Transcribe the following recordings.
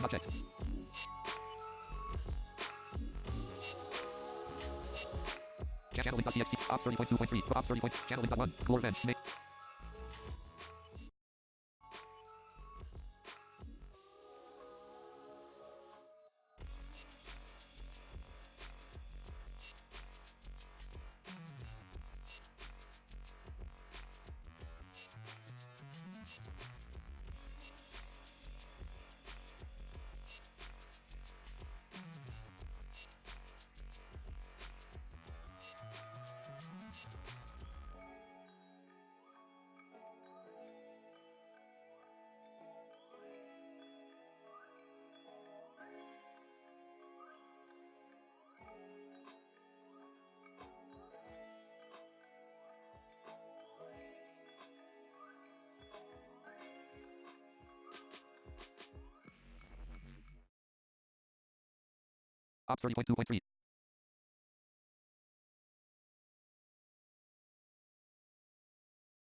Not checked. Channel link.txt. Ops 30.2.3. Ops 30. Channel link.1. Core event. Ops 30.2.3.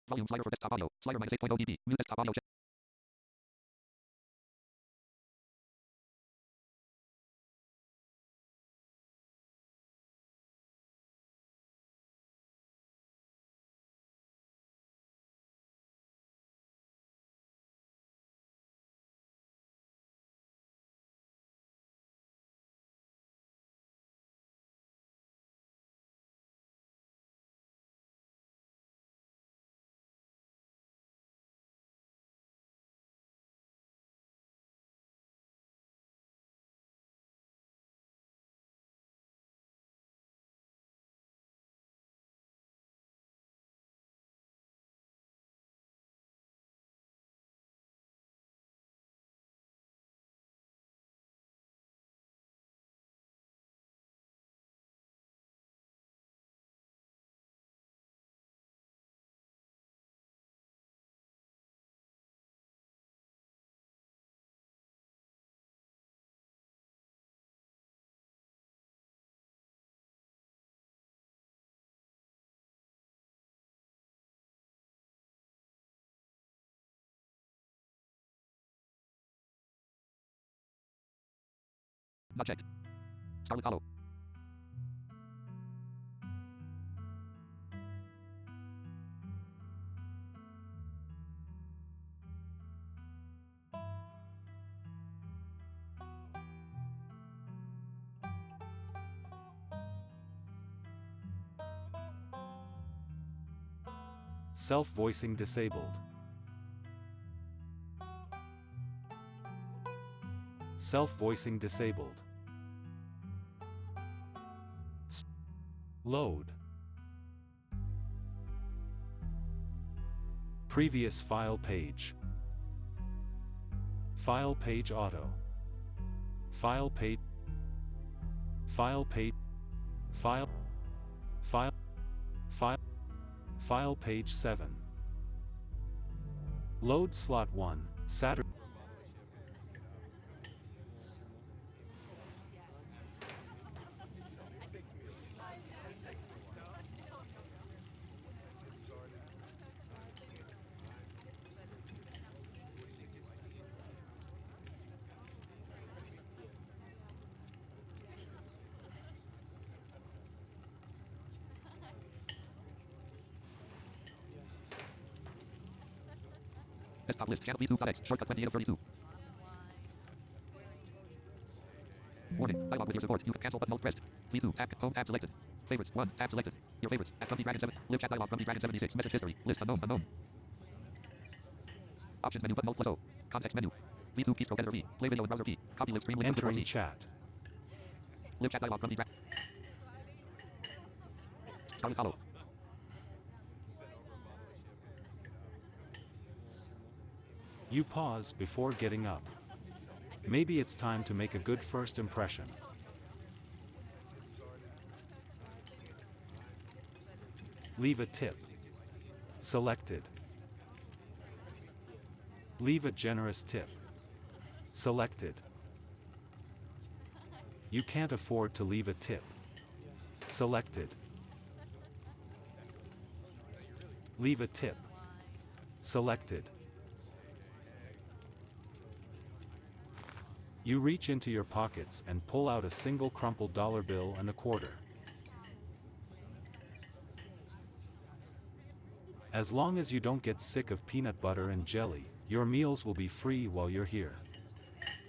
Volume slider for desktop audio. Slider minus 8.0 dB. Mute desktop audio. Not checked. Scarlet hollow. Self-voicing disabled. Self-voicing disabled. Load. Previous file page. File page auto. File page. File page. File. File. File. File page 7. Load slot 1, Saturday. Desktop list. Channel V2.x. Shortcut 28 of 32. Warning. Dialog with your support. You can cancel button pressed. V2. Tab. Home tab selected. Favorites. 1. Tab selected. Your favorites. At Grumpy Dragon 7. Live chat dialog. Grumpy Dragon 76. Message history. List unknown. Unknown. Options menu. Button alt plus O. Context menu. V2 keystroke editor V. Play video in browser P. Copy live stream link. Entering chat. Live chat dialog. Grumpy Dragon. Scarlet hollow. You pause before getting up. Maybe it's time to make a good first impression. Leave a tip. Selected. Leave a generous tip. Selected. You can't afford to leave a tip. Selected. Leave a tip. Selected. You reach into your pockets and pull out a single crumpled dollar bill and a quarter. As long as you don't get sick of peanut butter and jelly, your meals will be free while you're here.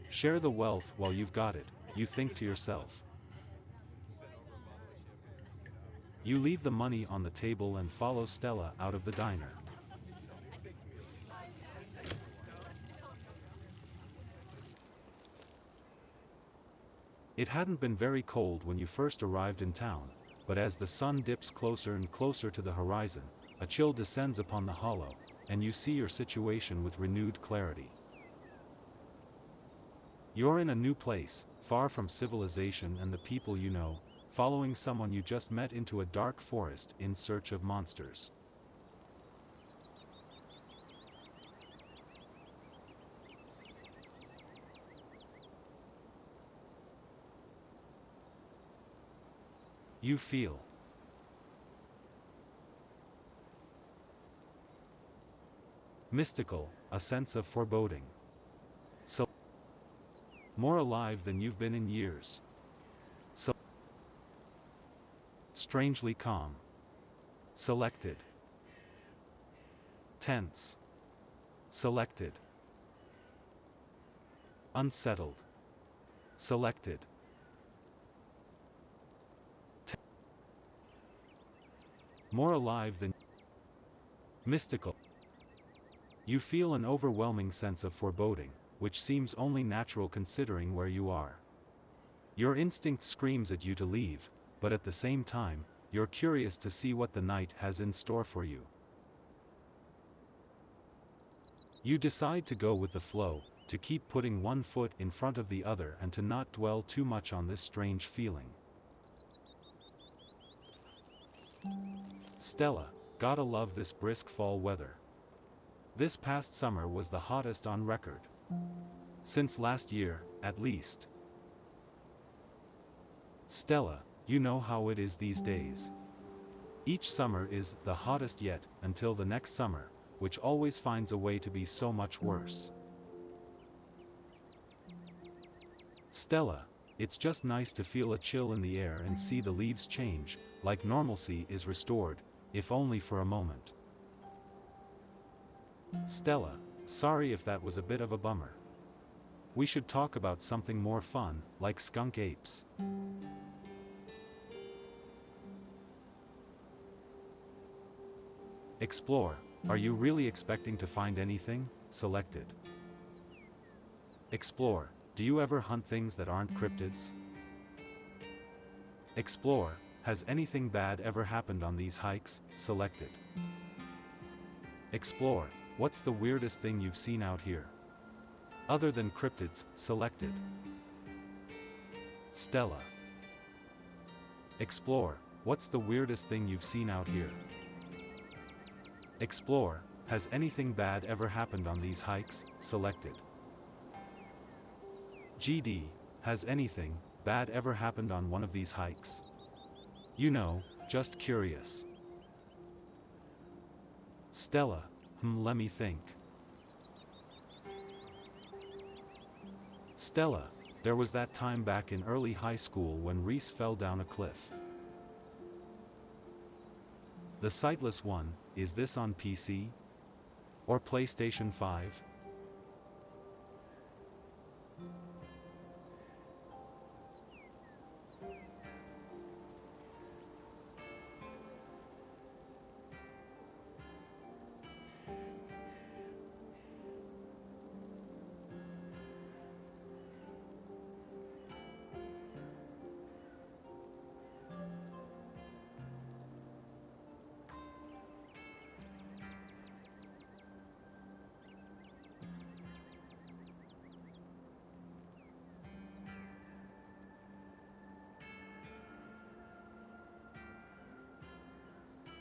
Share the wealth while you've got it, you think to yourself. You leave the money on the table and follow Stella out of the diner. It hadn't been very cold when you first arrived in town, but as the sun dips closer and closer to the horizon, a chill descends upon the hollow, and you see your situation with renewed clarity. You're in a new place, far from civilization and the people you know, following someone you just met into a dark forest in search of monsters. You feel mystical, a sense of foreboding. So more alive than you've been in years. So strangely calm. Selected. Tense. Selected. Unsettled. Selected. More alive than mystical. You feel an overwhelming sense of foreboding, which seems only natural considering where you are. Your instinct screams at you to leave, but at the same time, you're curious to see what the night has in store for you. You decide to go with the flow, to keep putting one foot in front of the other and to not dwell too much on this strange feeling. Stella, gotta love this brisk fall weather. This past summer was the hottest on record. Since last year, at least. Stella, you know how it is these days. Each summer is the hottest yet, until the next summer, which always finds a way to be so much worse. Stella, it's just nice to feel a chill in the air and see the leaves change, like normalcy is restored, if only for a moment. Stella, sorry if that was a bit of a bummer. We should talk about something more fun, like skunk apes. Explore, are you really expecting to find anything? Selected. Explore, do you ever hunt things that aren't cryptids? Explore, has anything bad ever happened on these hikes? Selected. Explore, what's the weirdest thing you've seen out here? Other than cryptids? Selected. Stella. Explore, what's the weirdest thing you've seen out here? Explore, has anything bad ever happened on these hikes? Selected. GD, has anything bad ever happened on one of these hikes? You know, just curious. Stella, let me think. Stella, there was that time back in early high school when Reese fell down a cliff. The Sightless One, is this on PC? Or PlayStation 5?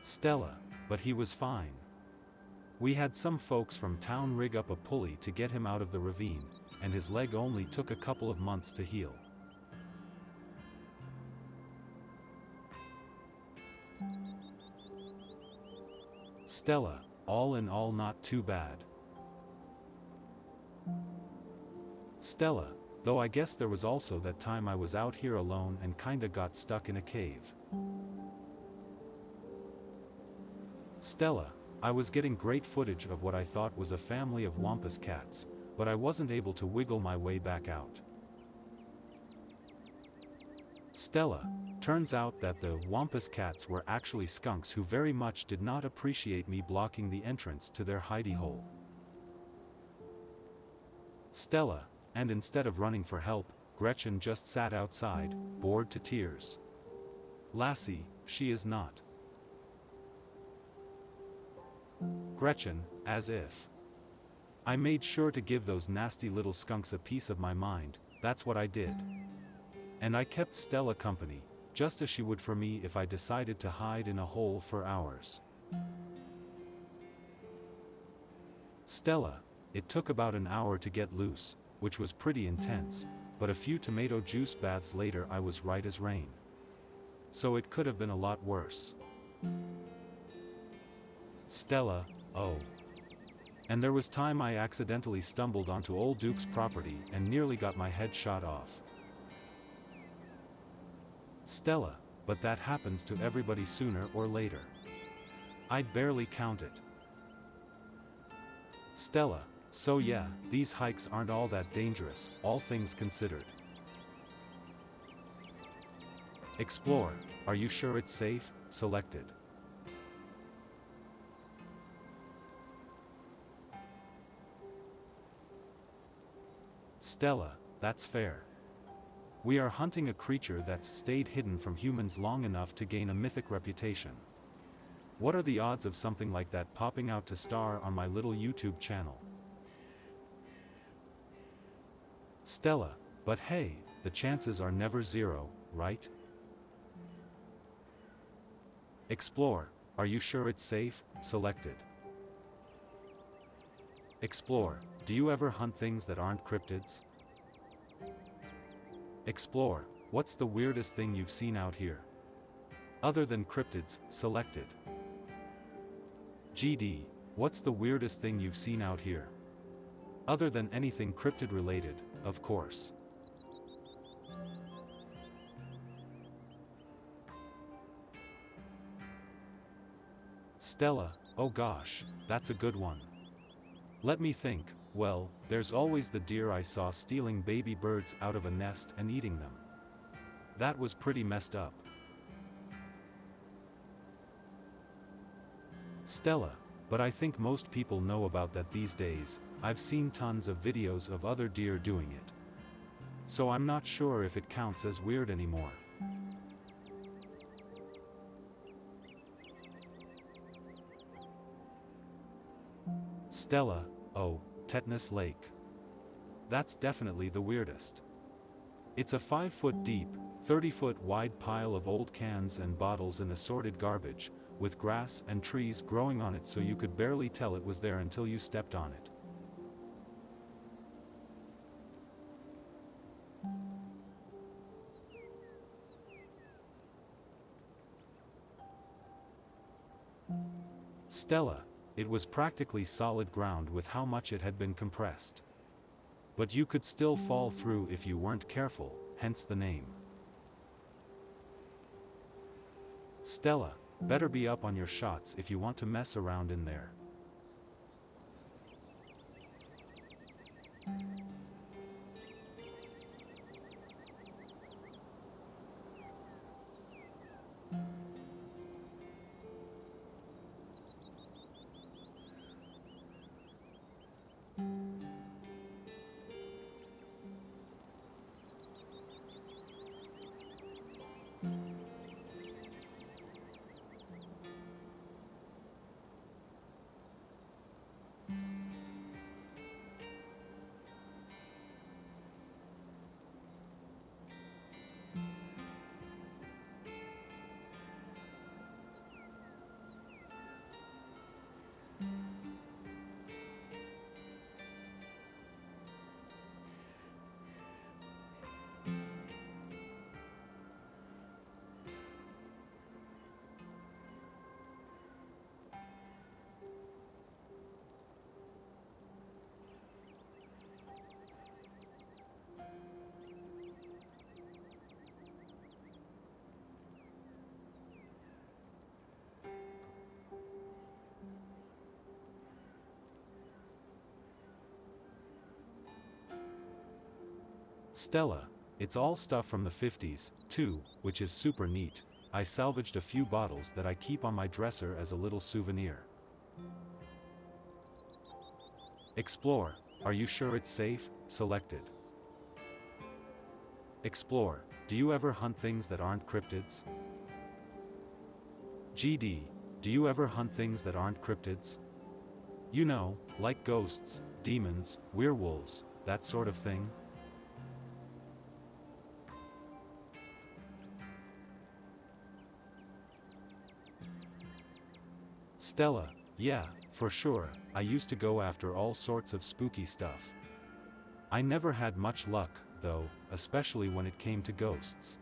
Stella, but he was fine. We had some folks from town rig up a pulley to get him out of the ravine, and his leg only took a couple of months to heal. Stella, all in all not too bad. Stella, Though I guess there was also that time I was out here alone and kinda got stuck in a cave. Stella, I was getting great footage of what I thought was a family of wampus cats, but I wasn't able to wiggle my way back out. Stella, turns out that the wampus cats were actually skunks who very much did not appreciate me blocking the entrance to their hidey hole. Stella, and instead of running for help, Gretchen just sat outside, bored to tears. Lassie, she is not. Gretchen, as if. I made sure to give those nasty little skunks a piece of my mind, that's what I did. And I kept Stella company, just as she would for me if I decided to hide in a hole for hours. Stella, it took about an hour to get loose, which was pretty intense, but a few tomato juice baths later I was right as rain. So it could have been a lot worse. Stella, oh. And there was time I accidentally stumbled onto old Duke's property and nearly got my head shot off. Stella, but that happens to everybody sooner or later. I'd barely count it. Stella, so yeah, these hikes aren't all that dangerous, all things considered. Explore, are you sure it's safe? Selected. Stella, that's fair. We are hunting a creature that's stayed hidden from humans long enough to gain a mythic reputation. What are the odds of something like that popping out to star on my little YouTube channel? Stella, but hey, the chances are never zero, right? Explore, are you sure it's safe? Selected. Explore, do you ever hunt things that aren't cryptids? Explore, what's the weirdest thing you've seen out here? Other than cryptids, selected. GD, what's the weirdest thing you've seen out here? Other than anything cryptid related, of course. Stella, oh gosh, that's a good one. Let me think. Well, there's always the deer I saw stealing baby birds out of a nest and eating them. That was pretty messed up. Stella, but I think most people know about that these days. I've seen tons of videos of other deer doing it. So I'm not sure if it counts as weird anymore. Stella, oh, Tetanus Lake. That's definitely the weirdest. It's a 5-foot deep, 30-foot wide pile of old cans and bottles and assorted garbage, with grass and trees growing on it so you could barely tell it was there until you stepped on it. Stella, it was practically solid ground with how much it had been compressed. But you could still fall through if you weren't careful, hence the name. Stella, better be up on your shots if you want to mess around in there. Stella, it's all stuff from the 50s, too, which is super neat. I salvaged a few bottles that I keep on my dresser as a little souvenir. Explore, are you sure it's safe? Selected. Explore, do you ever hunt things that aren't cryptids? GD, do you ever hunt things that aren't cryptids? You know, like ghosts, demons, werewolves, that sort of thing? Stella, yeah, for sure, I used to go after all sorts of spooky stuff. I never had much luck, though, especially when it came to ghosts.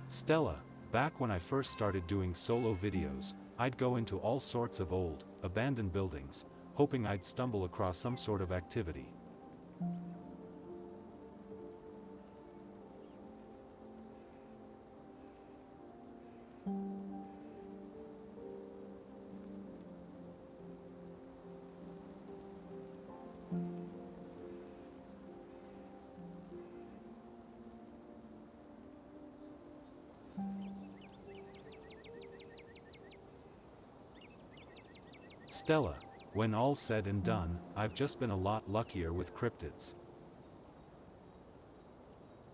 Stella, back when I first started doing solo videos, I'd go into all sorts of old, abandoned buildings, hoping I'd stumble across some sort of activity. Stella, when all's said and done, I've just been a lot luckier with cryptids.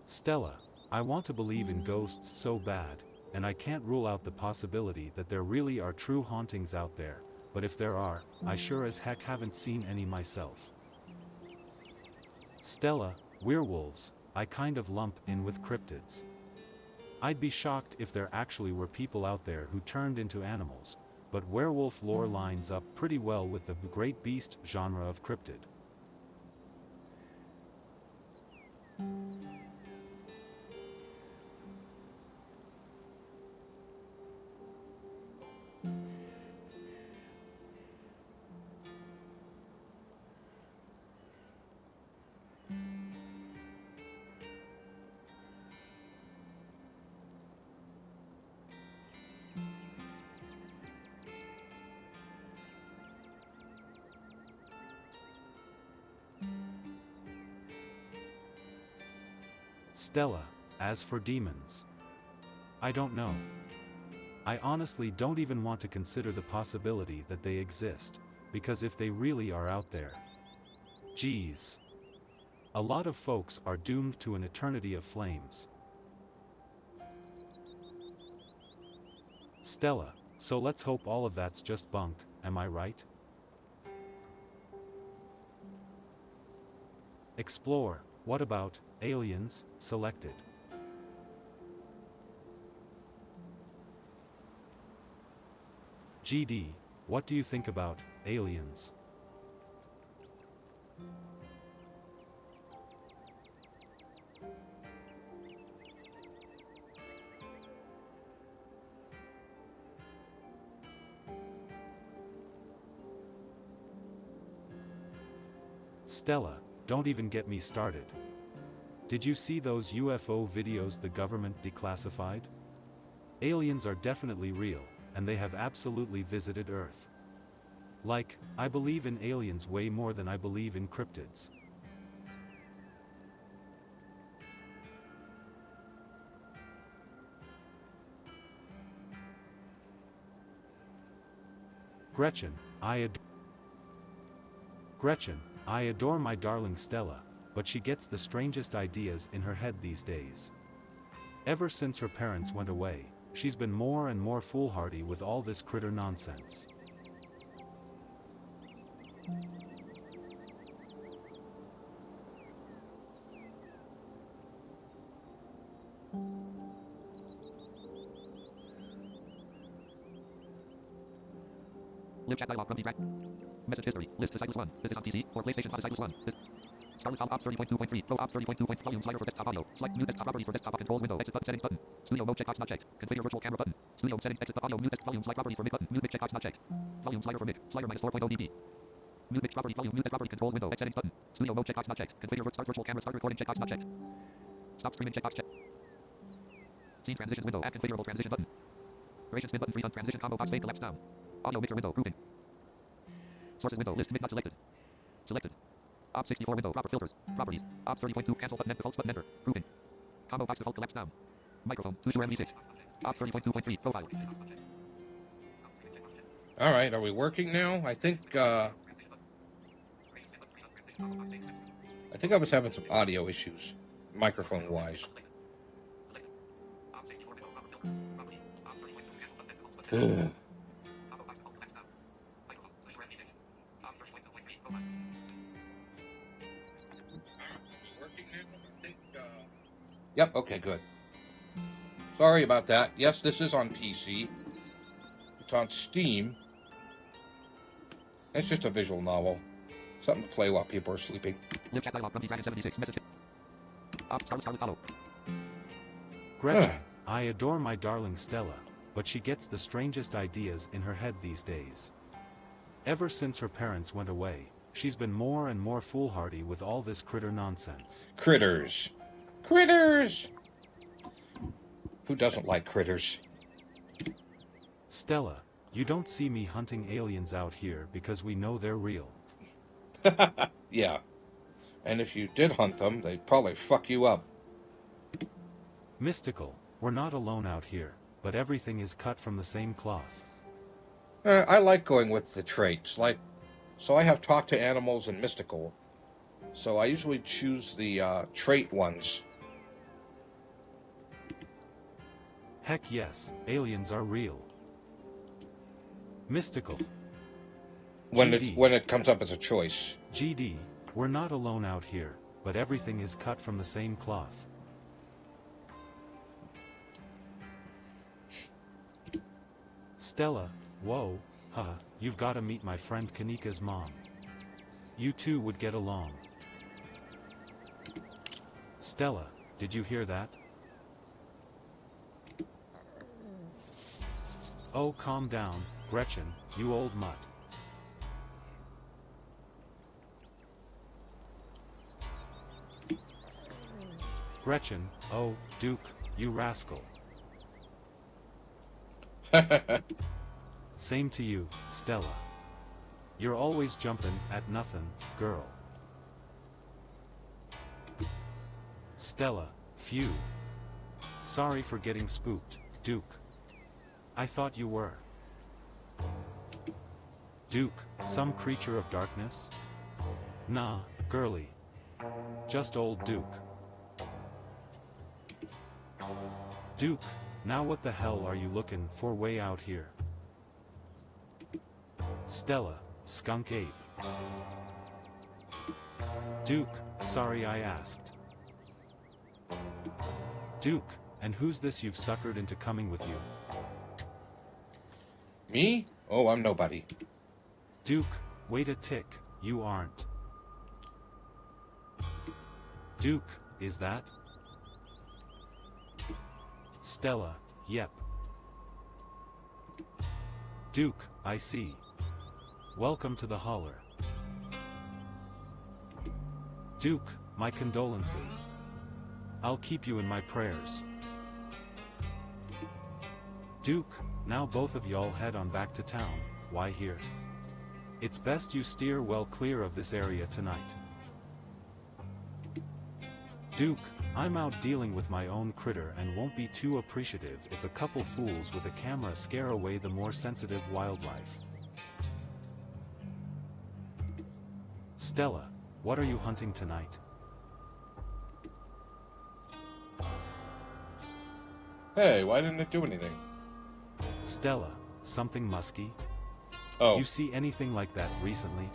Stella, I want to believe in ghosts so bad, and I can't rule out the possibility that there really are true hauntings out there, but if there are, I sure as heck haven't seen any myself. Stella, werewolves, I kind of lump in with cryptids. I'd be shocked if there actually were people out there who turned into animals, but werewolf lore lines up pretty well with the great beast genre of cryptid. Stella, as for demons, I don't know. I honestly don't even want to consider the possibility that they exist, because if they really are out there, geez, a lot of folks are doomed to an eternity of flames. Stella, so let's hope all of that's just bunk, am I right? Explore, what about aliens? Selected. GD, what do you think about aliens? Stella, don't even get me started. Did you see those UFO videos the government declassified? Aliens are definitely real, and they have absolutely visited Earth. Like, I believe in aliens way more than I believe in cryptids. Gretchen, Gretchen, I adore my darling Stella, but she gets the strangest ideas in her head these days. Ever since her parents went away, she's been more and more foolhardy with all this critter nonsense. Live chat dialog from the message history. List Disciples 1. This is on PC or PlayStation 5 Disciples 1. Scarlet Ops 30.2.3. Pro Ops 30.2. Volume slider for desktop audio. Select new desktop properties for desktop controls window. Exit button settings button. Studio mode checkbox not checked. Configure virtual camera button. Studio settings exit audio music volume slide properties for mic button. Music checkbox not checked. Volume slider for mic. Slider minus 4.0 dB. Music property volume music property controls window. Exit settings button. Studio mode checkbox not checked. Configure start virtual camera start recording checkbox not checked. Stop streaming checkbox checked. Scene transitions window. Add configurable transition button. Duration spin button 3 on transition combo box fade collapse down. Audio mixer window grouping. Sources window list mid not selected. Selected. Op 64 window proper filters. Properties. Op 30.2 cancel button defaults button enter. Grouping. Combo box default collapse down. Microphone 2 MV6. Op 30.2.3 profile. All right, are we working now? I think I was having some audio issues, microphone wise. Ugh. Yep, okay, good. Sorry about that. Yes, this is on PC. It's on Steam. It's just a visual novel. Something to play while people are sleeping. Live chat dialog from Dragon 76 message. Scarlet follow. Gretchen, I adore my darling Stella, but she gets the strangest ideas in her head these days. Ever since her parents went away, she's been more and more foolhardy with all this critter nonsense. Critters. Critters! Who doesn't like critters? Stella, you don't see me hunting aliens out here because we know they're real. Yeah. And if you did hunt them, they'd probably fuck you up. Mystical, we're not alone out here, but everything is cut from the same cloth. I like going with the traits. So I have talked to animals and mystical. So I usually choose the trait ones. Heck yes, aliens are real. Mystical. When GD. it comes up as a choice. GD, we're not alone out here, but everything is cut from the same cloth. Stella, whoa, haha, you've gotta meet my friend Kanika's mom. You two would get along. Stella, did you hear that? Oh, calm down, Gretchen, you old mutt. Gretchen, oh, Duke, you rascal. Same to you, Stella. You're always jumping at nothing, girl. Stella, phew. Sorry for getting spooked, Duke. I thought you were. Duke, some creature of darkness? Nah, girly. Just old Duke. Duke, now what the hell are you looking for way out here? Stella, skunk ape. Duke, sorry I asked. Duke, and who's this you've suckered into coming with you? Me? Oh, I'm nobody. Duke, wait a tick, you aren't. Duke, is that? Stella, yep. Duke, I see. Welcome to the holler. Duke, my condolences. I'll keep you in my prayers. Duke, now both of y'all head on back to town. Why here? It's best you steer well clear of this area tonight. Duke, I'm out dealing with my own critter and won't be too appreciative if a couple fools with a camera scare away the more sensitive wildlife. Stella, what are you hunting tonight? Hey, why didn't it do anything? Stella, something musky? Oh. You see anything like that recently?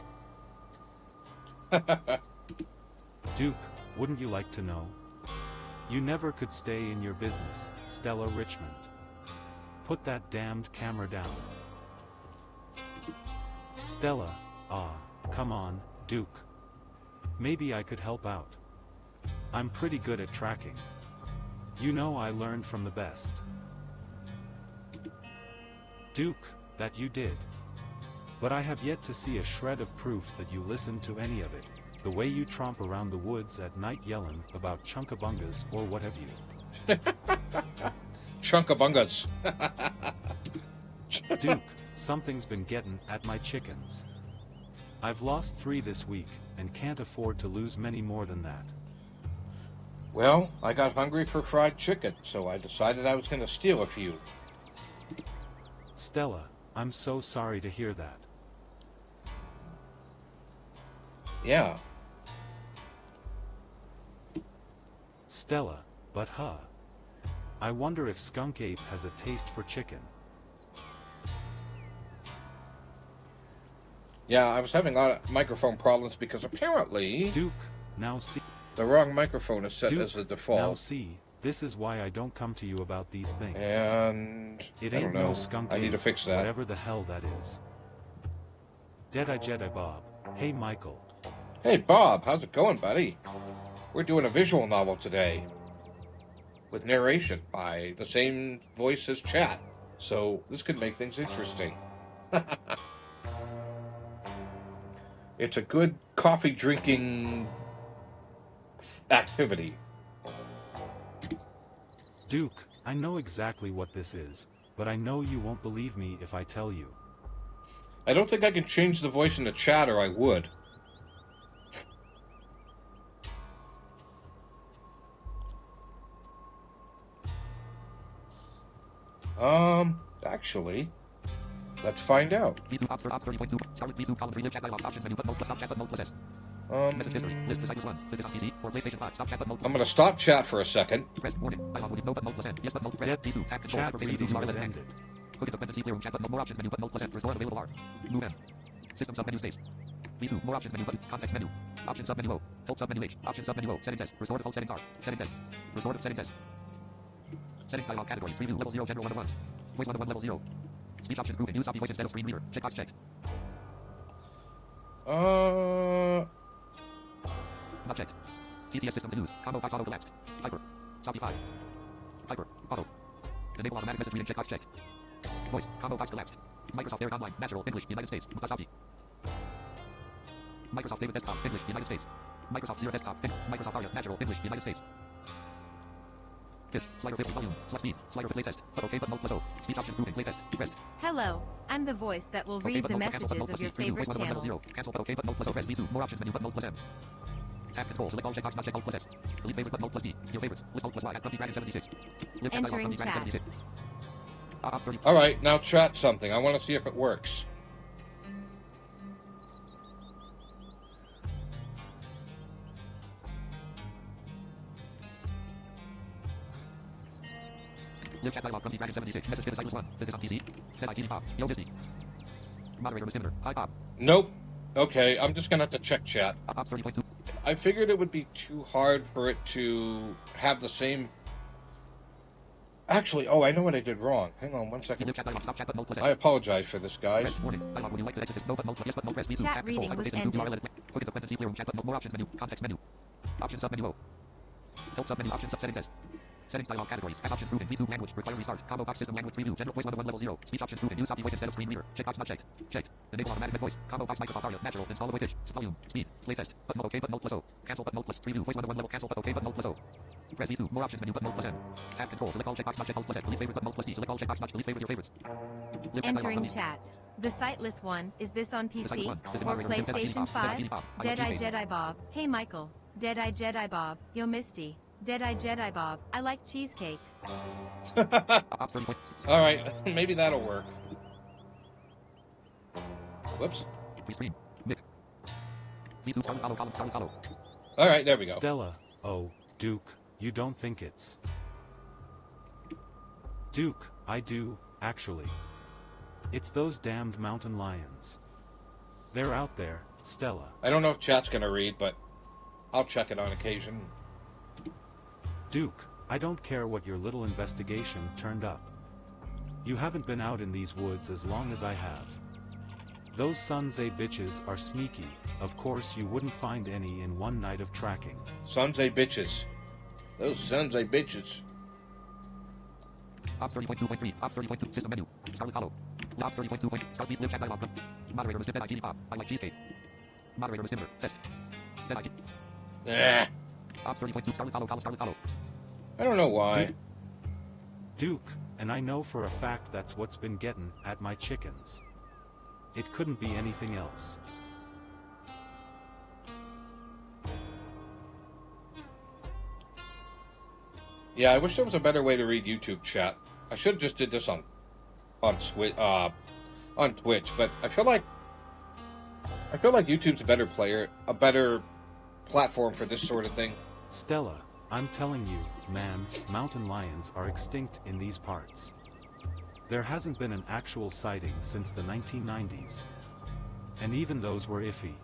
Duke, wouldn't you like to know? You never could stay in your business, Stella Richmond. Put that damned camera down. Stella, come on, Duke. Maybe I could help out. I'm pretty good at tracking. You know I learned from the best. Duke, that you did. But I have yet to see a shred of proof that you listened to any of it, the way you tromp around the woods at night yelling about chunkabungas or what have you. Chunkabungas. Duke, something's been getting at my chickens. I've lost 3 this week, and can't afford to lose many more than that. Well, I got hungry for fried chicken, so I decided I was going to steal a few. Stella, I'm so sorry to hear that. Yeah. Stella, but I wonder if Skunk Ape has a taste for chicken. Yeah, I was having a lot of microphone problems because apparently Duke, now see. the wrong microphone is set Duke, as the now default. see, this is why I don't come to you about these things. And It I ain't don't know. no Skunk I Ape, need to fix that. whatever the hell that is. Dead-Eye Jedi Bob, hey Michael. Hey Bob, how's it going, buddy? We're doing a visual novel today with narration by the same voice as chat, so this could make things interesting. It's a good coffee drinking activity. Duke, I know exactly what this is, but I know you won't believe me if I tell you. I don't think I can change the voice in the chat, or I would. Actually, let's find out. V2 Ops 30.2 scarlet V2 column 3 live chat dialog options menu but mode plus stop chat but mode plus S. Message history list the plus 1 this is on PC or PlayStation 5 stop chat but mode I'm going to stop chat for a second. press warning dialog with no but mode plus N yes but mode press Dead V2 tab control chat hyperface reading V2 was URL ended. Quick dependency clear room chat but more options menu but mode plus N restore available R move M system sub menu space V2 more options menu button context menu option sub menu O help sub menu H option sub menu O settings S restore default settings R settings S restore settings S settings dialog categories preview level 0 general 1 of 1 voice 1 of 1 level 0 speech options grouping use copy voice instead of screen reader checkbox checked not checked CTS system to use combo box auto collapsed hyper Soppy 5 hyper auto enable automatic message reading checkbox checked voice combo box collapsed Microsoft Eric Online natural English United States Mukasabi Microsoft David Desktop English United States Microsoft Zero Desktop Microsoft Aria natural English United States Fit slider 50 volume select speed slider play test but okay but mode plus O speech options grouping play test rest Hello, I'm the voice that will okay read but the mode cancel but mode messages of plus your C preview voice favorite 1 of 1 level 0 channels. cancel but okay but mode plus O press V2 more options menu but mode plus M tab control select all checkbox not check mode plus S delete favorite but mode plus D your favorites list mode plus Y at Comfy Dragon 76 live chat dialog Entering Comfy Dragon chat. 76 Ops 30 Alright, now chat something. I want to see if it works. live chat dialog Comfy Dragon 76 message hit Cyclist 1 this is on PC Dead IT Pop Yo Disney moderator Miss hi Pop Nope. Okay, I'm just going to have to check chat. Ops 30.2 I figured it would be too hard for it to have the same... Actually, I know what I did wrong. Hang on one second. live chat dialog stop chat but mode plus S I apologize for this, guys. press warning dialog would you like to exit this no but mode yes but mode press V2 Chat tab control reading was hyperface V2 URL ended. edit quick dependency clear room chat but more options menu context menu option sub menu O help sub menu option sub settings S settings dialog categories app options grouping V2 language require restart combo box system language preview general voice 1 of 1 level 0 speech options grouping use copy voice instead of screen reader checkbox not checked checked enable automatic voice combo box Microsoft Aria natural install voice pitch volume speed play test but mode okay but mode plus O cancel but mode plus preview voice 1 of 1 level cancel but okay but mode plus O press V2 more options menu but mode plus N tab control select all checkbox not check mode plus S delete favorite but mode plus D select all checkbox not delete favorite your favorites live chat dialog Entering Comfy chat. The sightless one, is this on the Cyclist PC 1 this is or moderator Dead IT PlayStation Pop Dead 5? IT Pop I like Dead-Eye cheesecake Jedi Bob, hey Michael. Dead-Eye Jedi Bob, yo Misty. Dead-Eye Jedi Bob, I like cheesecake. Ops 30 point Alright, maybe that'll work. Whoops. free screen Nick V2 scarlet follow column scarlet follow Alright, there we go. Stella, oh, Duke, you don't think it's... Duke, I do, actually. It's those damned mountain lions. They're out there, Stella. I don't know if chat's going to read, but I'll check it on occasion. Duke, I don't care what your little investigation turned up. You haven't been out in these woods as long as I have. Those sons a bitches are sneaky, of course you wouldn't find any in one night of tracking. Sons a bitches. Those sons a bitches. Ops 30.2.3 Ops 30.2 system menu scarlet follow Ops 30.2 start live chat dialog moderator Mr. Dead IT Pop I like cheesecake moderator Mr. test Dead IT Eh, Ops 30.2 scarlet follow column scarlet follow I don't know why. Duke, And I know for a fact that's what's been getting at my chickens. It couldn't be anything else. Yeah, I wish there was a better way to read YouTube chat. I should have just did this on Twitch, but I feel like YouTube's a better platform for this sort of thing. Stella, I'm telling you, man, mountain lions are extinct in these parts. There hasn't been an actual sighting since the 1990s. And even those were iffy.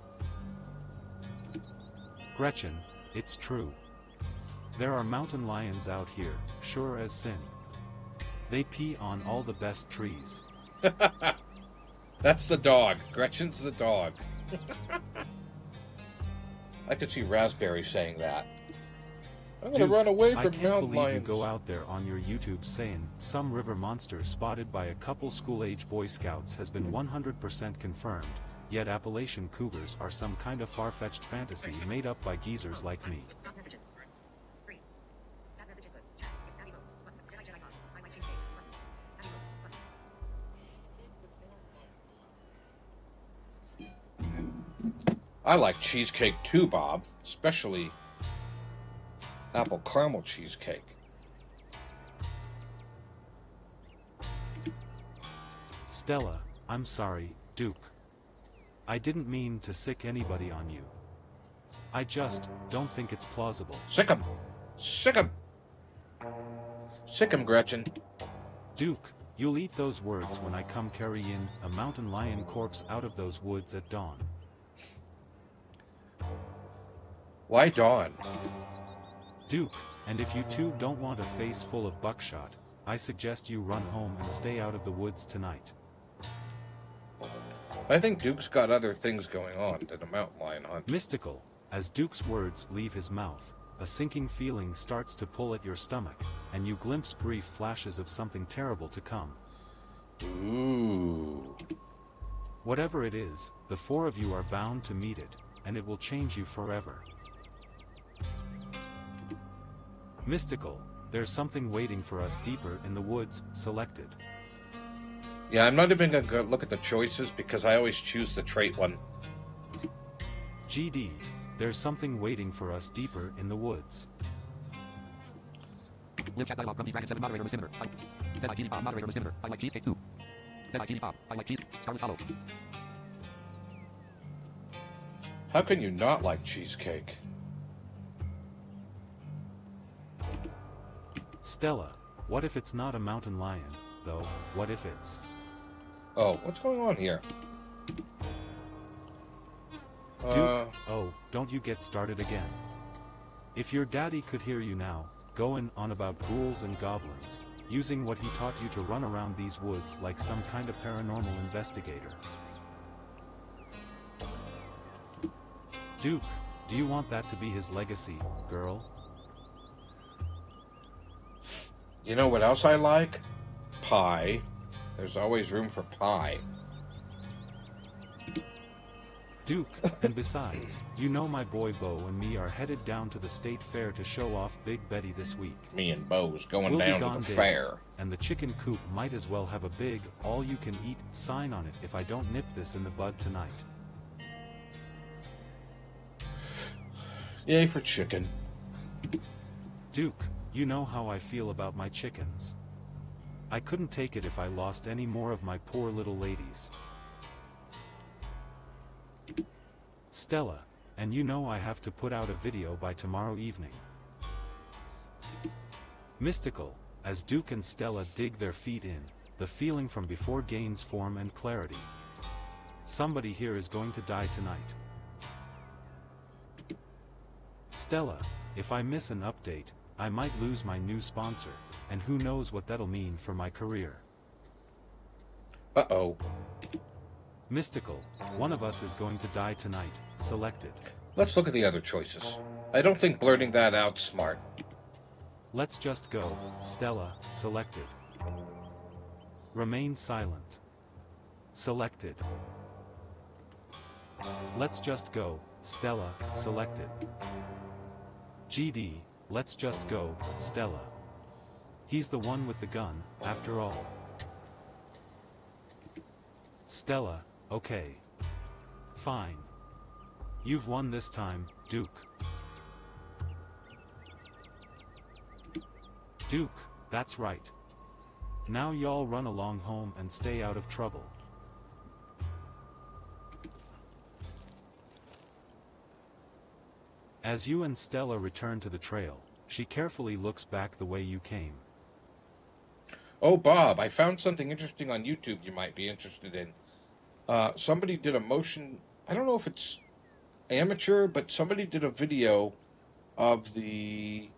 Gretchen, it's true. There are mountain lions out here, sure as sin. They pee on all the best trees. That's the dog. Gretchen's the dog. I could see Raspberry saying that. I'm gonna run away from mountain lions. I mountain can't believe lions. you go out there on your YouTube saying some river monster spotted by a couple school-age Boy Scouts has been 100% confirmed, yet Appalachian cougars are some kind of far-fetched fantasy made up by geezers like me. I like cheesecake too, Bob. Especially apple caramel cheesecake. Stella, I'm sorry, Duke. I didn't mean to sick anybody on you. I just don't think it's plausible. Sick 'em! Sick 'em! Sick 'em, Gretchen. Duke, you'll eat those words when I come carry in a mountain lion corpse out of those woods at dawn. Why Dawn? Duke, and if you two don't want a face full of buckshot, I suggest you run home and stay out of the woods tonight. I think Duke's got other things going on than a mountain lion hunt. Mystical, as Duke's words leave his mouth, a sinking feeling starts to pull at your stomach, and you glimpse brief flashes of something terrible to come. Ooh. Whatever it is, the four of you are bound to meet it, and it will change you forever. Mystical, there's something waiting for us deeper in the woods, selected. Yeah, I'm not even gonna go look at the choices because I always choose the trait one. GD, there's something waiting for us deeper in the woods. Live chat dialog from Dragon 7 moderator Miss Dead IGD Bob moderator Miss I like cheesecake too. Dead IGD Bob. I like cheese. Scarlet hollow. How can you not like cheesecake? Stella, what if it's not a mountain lion, though? What if it's... Oh, what's going on here? Duke, oh, don't you get started again. If your daddy could hear you now, going on about ghouls and goblins, using what he taught you to run around these woods like some kind of paranormal investigator. Duke, do you want that to be his legacy, girl? You know what else I like? Pie. There's always room for pie. Duke, and besides, you know my boy Bo and me are headed down to the state fair to show off Big Betty this week. Me and Bo's going We'll be down gone to the days, fair. and the chicken coop might as well have a big, all-you-can-eat sign on it if I don't nip this in the bud tonight. Yay for chicken. Duke, you know how I feel about my chickens. I couldn't take it if I lost any more of my poor little ladies. Stella, and you know I have to put out a video by tomorrow evening. Mystical, as Duke and Stella dig their feet in, the feeling from before gains form and clarity. Somebody here is going to die tonight. Stella, if I miss an update, I might lose my new sponsor, and who knows what that'll mean for my career. Uh-oh. Mystical, one of us is going to die tonight, selected. Let's look at the other choices. I don't think blurting that out's smart. Let's just go, Stella, selected. Remain silent. Selected. Let's just go, Stella, selected. GD, let's just go, Stella. He's the one with the gun, after all. Stella, okay. Fine. You've won this time, Duke. Duke, that's right. Now y'all run along home and stay out of trouble. As you and Stella return to the trail, she carefully looks back the way you came. Oh, Bob, I found something interesting on YouTube you might be interested in. Somebody did a motion, I don't know if it's amateur, but somebody did a video of the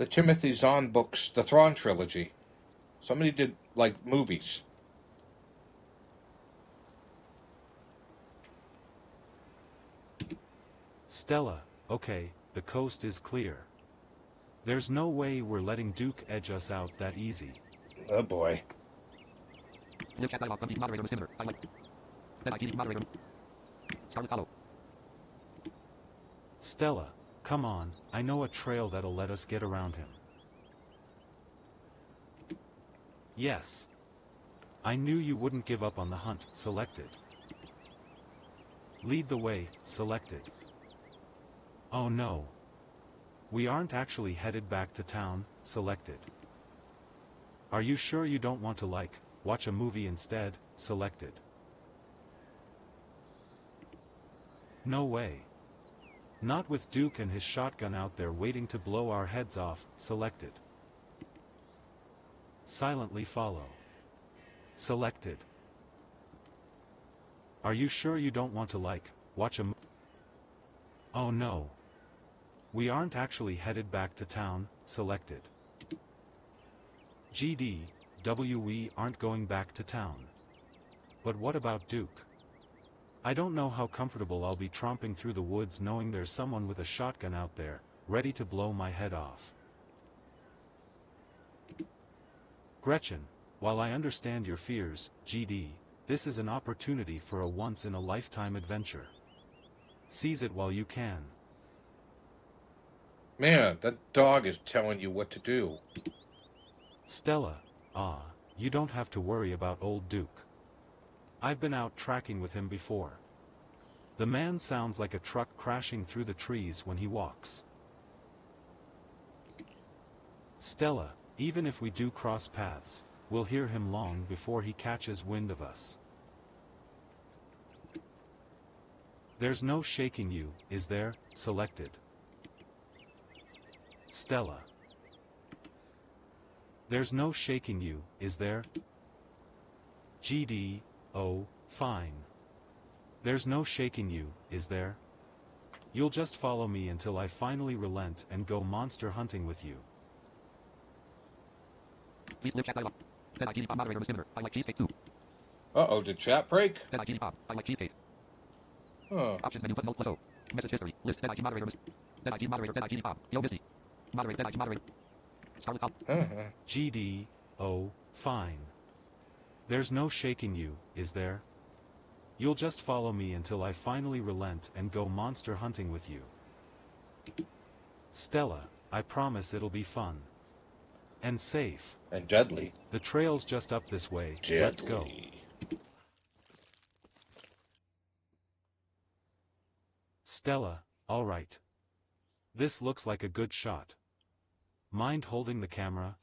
Timothy Zahn books, the Thrawn trilogy. Somebody did, like, movies. Stella, okay, the coast is clear. There's no way we're letting Duke edge us out that easy. Oh, boy. Live chat dialog from the moderator similar. I like. Then I keep moderator. Scarlet follow. Stella, come on, I know a trail that'll let us get around him. Yes. I knew you wouldn't give up on the hunt, selected. Lead the way, selected. Oh no. We aren't actually headed back to town, selected. Are you sure you don't want to watch a movie instead, selected? No way. Not with Duke and his shotgun out there waiting to blow our heads off, selected. Silently follow. Selected. Are you sure you don't want to watch a Oh no. We aren't actually headed back to town, selected. We aren't going back to town. But what about Duke? I don't know how comfortable I'll be tromping through the woods knowing there's someone with a shotgun out there, ready to blow my head off. Gretchen, while I understand your fears, this is an opportunity for a once-in-a-lifetime adventure. Seize it while you can. Man, that dog is telling you what to do. Stella, you don't have to worry about old Duke. I've been out tracking with him before. The man sounds like a truck crashing through the trees when he walks. Stella, even if we do cross paths, we'll hear him long before he catches wind of us. There's no shaking you, is there, selected? Stella. There's no shaking you, is there? Oh, fine. There's no shaking you, is there? You'll just follow me until I finally relent and go monster hunting with you. Please live chat dialog. Then I keep moderator similar. I like cheesecake too. Uh-oh, did chat break? Then I keep I like cheesecake. Huh. Options menu footnote plus O. Message history. List. Then I keep moderator. Then I keep moderator. Then I keep Yo Missy. Moderate. Then I keep moderate. Scarlet cop. Oh, fine. There's no shaking you, is there? You'll just follow me until I finally relent and go monster hunting with you. Stella, I promise it'll be fun. And safe. And deadly. The trail's just up this way, Deadly. Let's go. Stella, alright. This looks like a good shot. Mind holding the camera?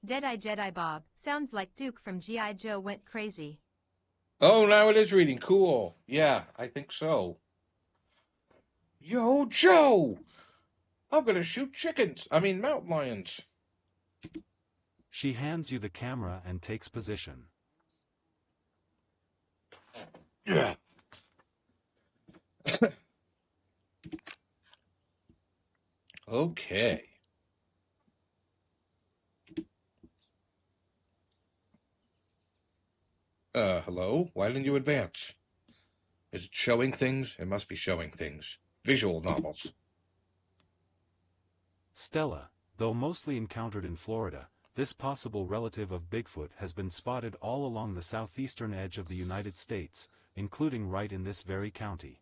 Deadeye Jedi Bob, sounds like Duke from G.I. Joe went crazy. Oh, now it is reading. Cool. Yeah, I think so. Yo, Joe! I'm gonna shoot mountain lions. She hands you the camera and takes position. Yeah. Okay. Hello? Why didn't you advance? Is it showing things? It must be showing things. Visual novels. Stella, though mostly encountered in Florida, this possible relative of Bigfoot has been spotted all along the southeastern edge of the United States, including right in this very county.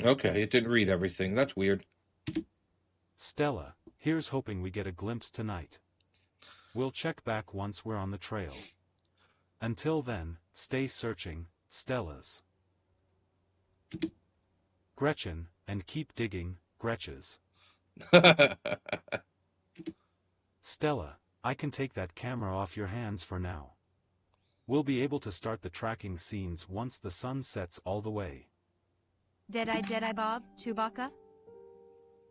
Okay, it didn't read everything. That's weird. Stella, here's hoping we get a glimpse tonight. We'll check back once we're on the trail. Until then, stay searching, Stellas. Gretchen, and keep digging, Gretches. Stella, I can take that camera off your hands for now. We'll be able to start the tracking scenes once the sun sets all the way. Dead-Eye Jedi Bob, Chewbacca?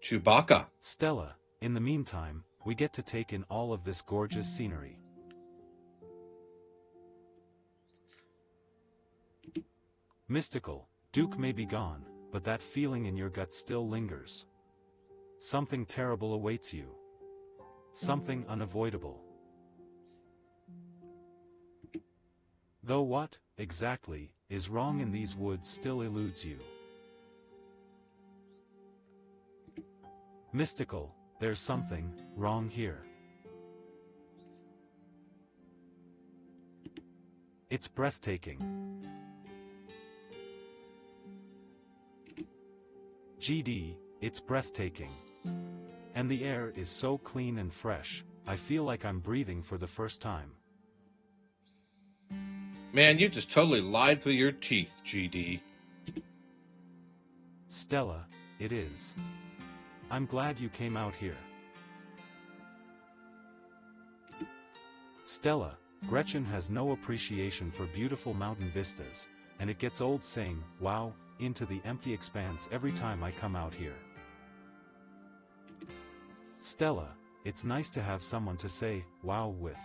Chewbacca. Stella, in the meantime, we get to take in all of this gorgeous scenery. Mystical, Duke may be gone, but that feeling in your gut still lingers. Something terrible awaits you. Something unavoidable. Though what, exactly, is wrong in these woods still eludes you. Mystical, there's something wrong here. It's breathtaking. GD, it's breathtaking. And the air is so clean and fresh, I feel like I'm breathing for the first time. Man, you just totally lied through your teeth, GD. Stella, it is. I'm glad you came out here. Stella, Gretchen has no appreciation for beautiful mountain vistas, and it gets old saying, wow, into the empty expanse every time I come out here. Stella, it's nice to have someone to say, wow with.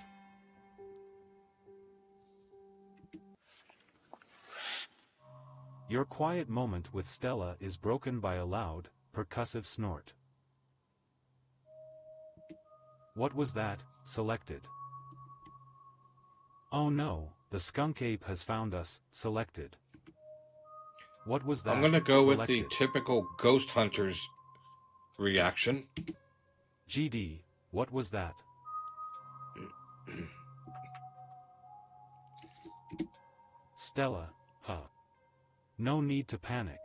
Your quiet moment with Stella is broken by a loud, percussive snort. What was that? Selected. Oh no, the skunk ape has found us, selected. What was that? I'm gonna go selected. with the typical ghost hunters reaction. GD, what was that? Stella, huh. No need to panic.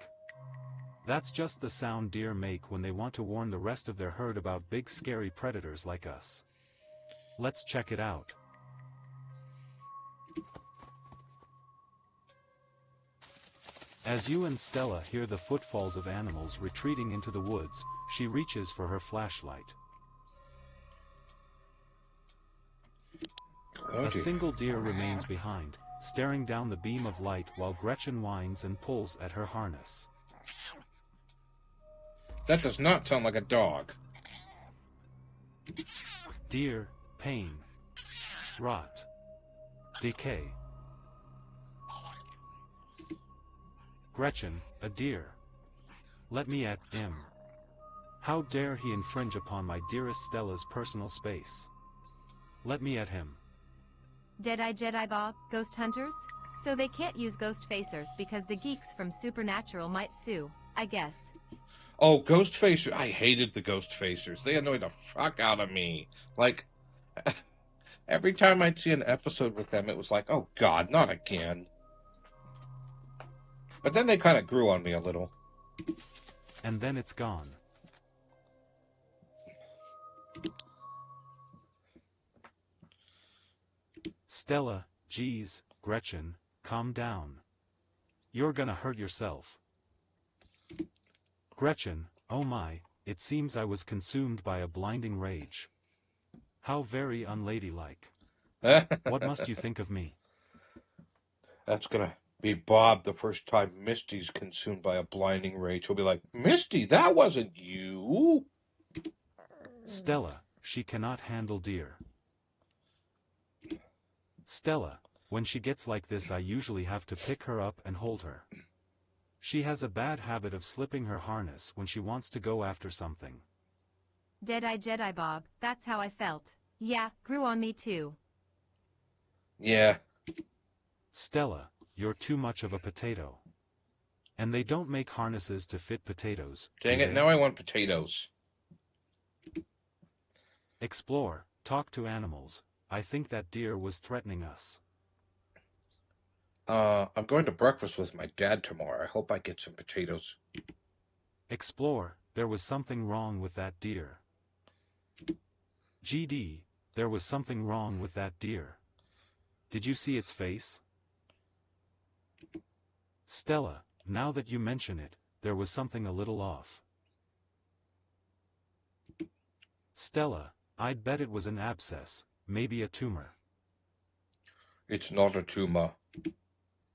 That's just the sound deer make when they want to warn the rest of their herd about big scary predators like us. Let's check it out. As you and Stella hear the footfalls of animals retreating into the woods, she reaches for her flashlight. A single deer remains behind, staring down the beam of light while Gretchen whines and pulls at her harness. That does not sound like a dog. Deer, pain, rot, decay. Gretchen, a deer. Let me at him. How dare he infringe upon my dearest Stella's personal space? Let me at him. Dead-Eye Jedi Bob, Ghost Hunters? So they can't use Ghost Facers because the geeks from Supernatural might sue, I guess. Oh, Ghost Facers. I hated the Ghost Facers. They annoyed the fuck out of me. Like, every time I'd see an episode with them, it was like, oh god, not again. But then they kind of grew on me a little. And then it's gone. Stella, geez, Gretchen, calm down. You're gonna hurt yourself. Gretchen, oh my, it seems I was consumed by a blinding rage. How very unladylike. What must you think of me? That's gonna be Bob the first time Misty's consumed by a blinding rage. He'll be like, Misty, that wasn't you. Stella, she cannot handle deer. Stella, when she gets like this I usually have to pick her up and hold her. She has a bad habit of slipping her harness when she wants to go after something. Dead-Eye Jedi Bob, that's how I felt. Yeah, grew on me too. Yeah. Stella, you're too much of a potato. And they don't make harnesses to fit potatoes. Dang it, now I want potatoes. Explore, talk to animals. I think that deer was threatening us. I'm going to breakfast with my dad tomorrow. I hope I get some potatoes. Explore, there was something wrong with that deer. GD, there was something wrong with that deer. Did you see its face? Stella, now that you mention it, there was something a little off. Stella, I'd bet it was an abscess, maybe a tumor. It's not a tumor.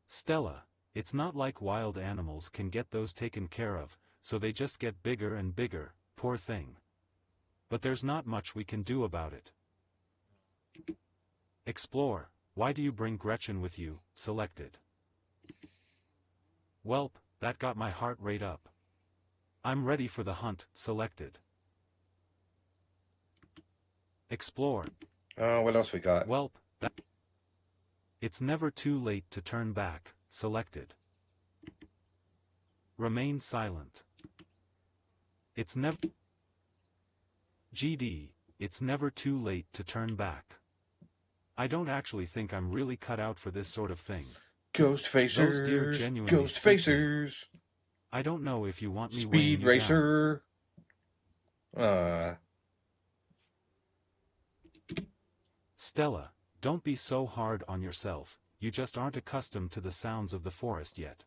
Stella, it's not like wild animals can get those taken care of, so they just get bigger and bigger, poor thing. But there's not much we can do about it. Explore, why do you bring Gretchen with you, selected? Welp, that got my heart rate up. I'm ready for the hunt, selected. Explore. What else we got? Welp, that... It's never too late to turn back, selected. Remain silent. It's never... GD, it's never too late to turn back. I don't actually think I'm really cut out for this sort of thing. Ghost Those deer Facers. genuinely Ghost spook me. Facers. I don't know if you want me weighing Speed you down. Racer. Stella, don't be so hard on yourself, you just aren't accustomed to the sounds of the forest yet.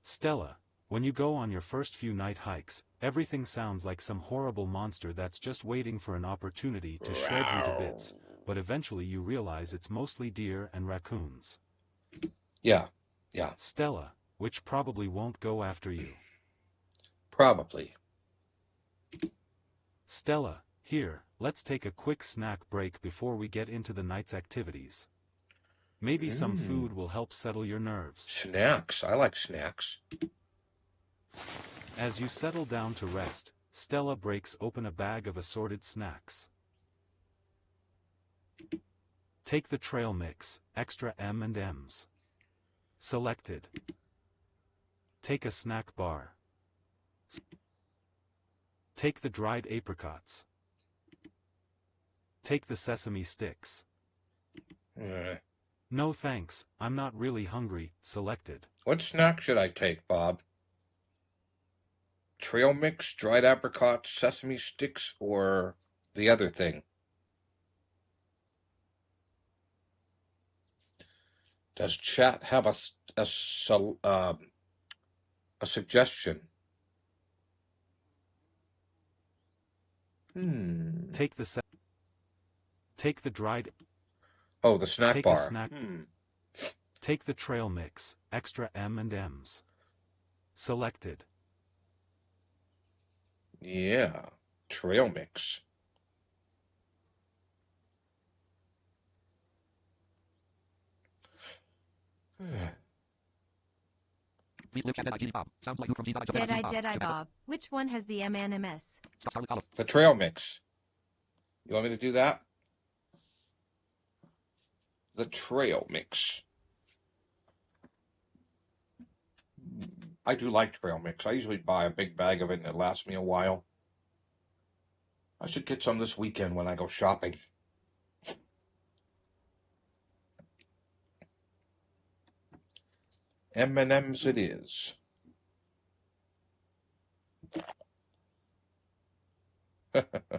Stella, when you go on your first few night hikes, everything sounds like some horrible monster that's just waiting for an opportunity to shred you to bits, but eventually you realize it's mostly deer and raccoons. Yeah. Stella, which probably won't go after you. Probably. Stella, here, let's take a quick snack break before we get into the night's activities. Maybe some food will help settle your nerves. Snacks. I like snacks. As you settle down to rest, Stella breaks open a bag of assorted snacks. Take the trail mix, extra M&Ms. Selected. Take a snack bar. Take the dried apricots. Take the sesame sticks. No thanks, I'm not really hungry, selected. What snack should I take, Bob? Trail mix, dried apricots, sesame sticks, or the other thing? Does chat have a suggestion? Take the dried... Oh, the snack Take bar. a snack... Take the trail mix, extra M&Ms. Selected. Yeah, trail mix. Please live chat Jedi Bob. Sounds like you from Jedi Bob. Which one has the MNMS? The trail mix. You want me to do that? The trail mix. I do like trail mix. I usually buy a big bag of it and it lasts me a while. I should get some this weekend when I go shopping. M&M's it is.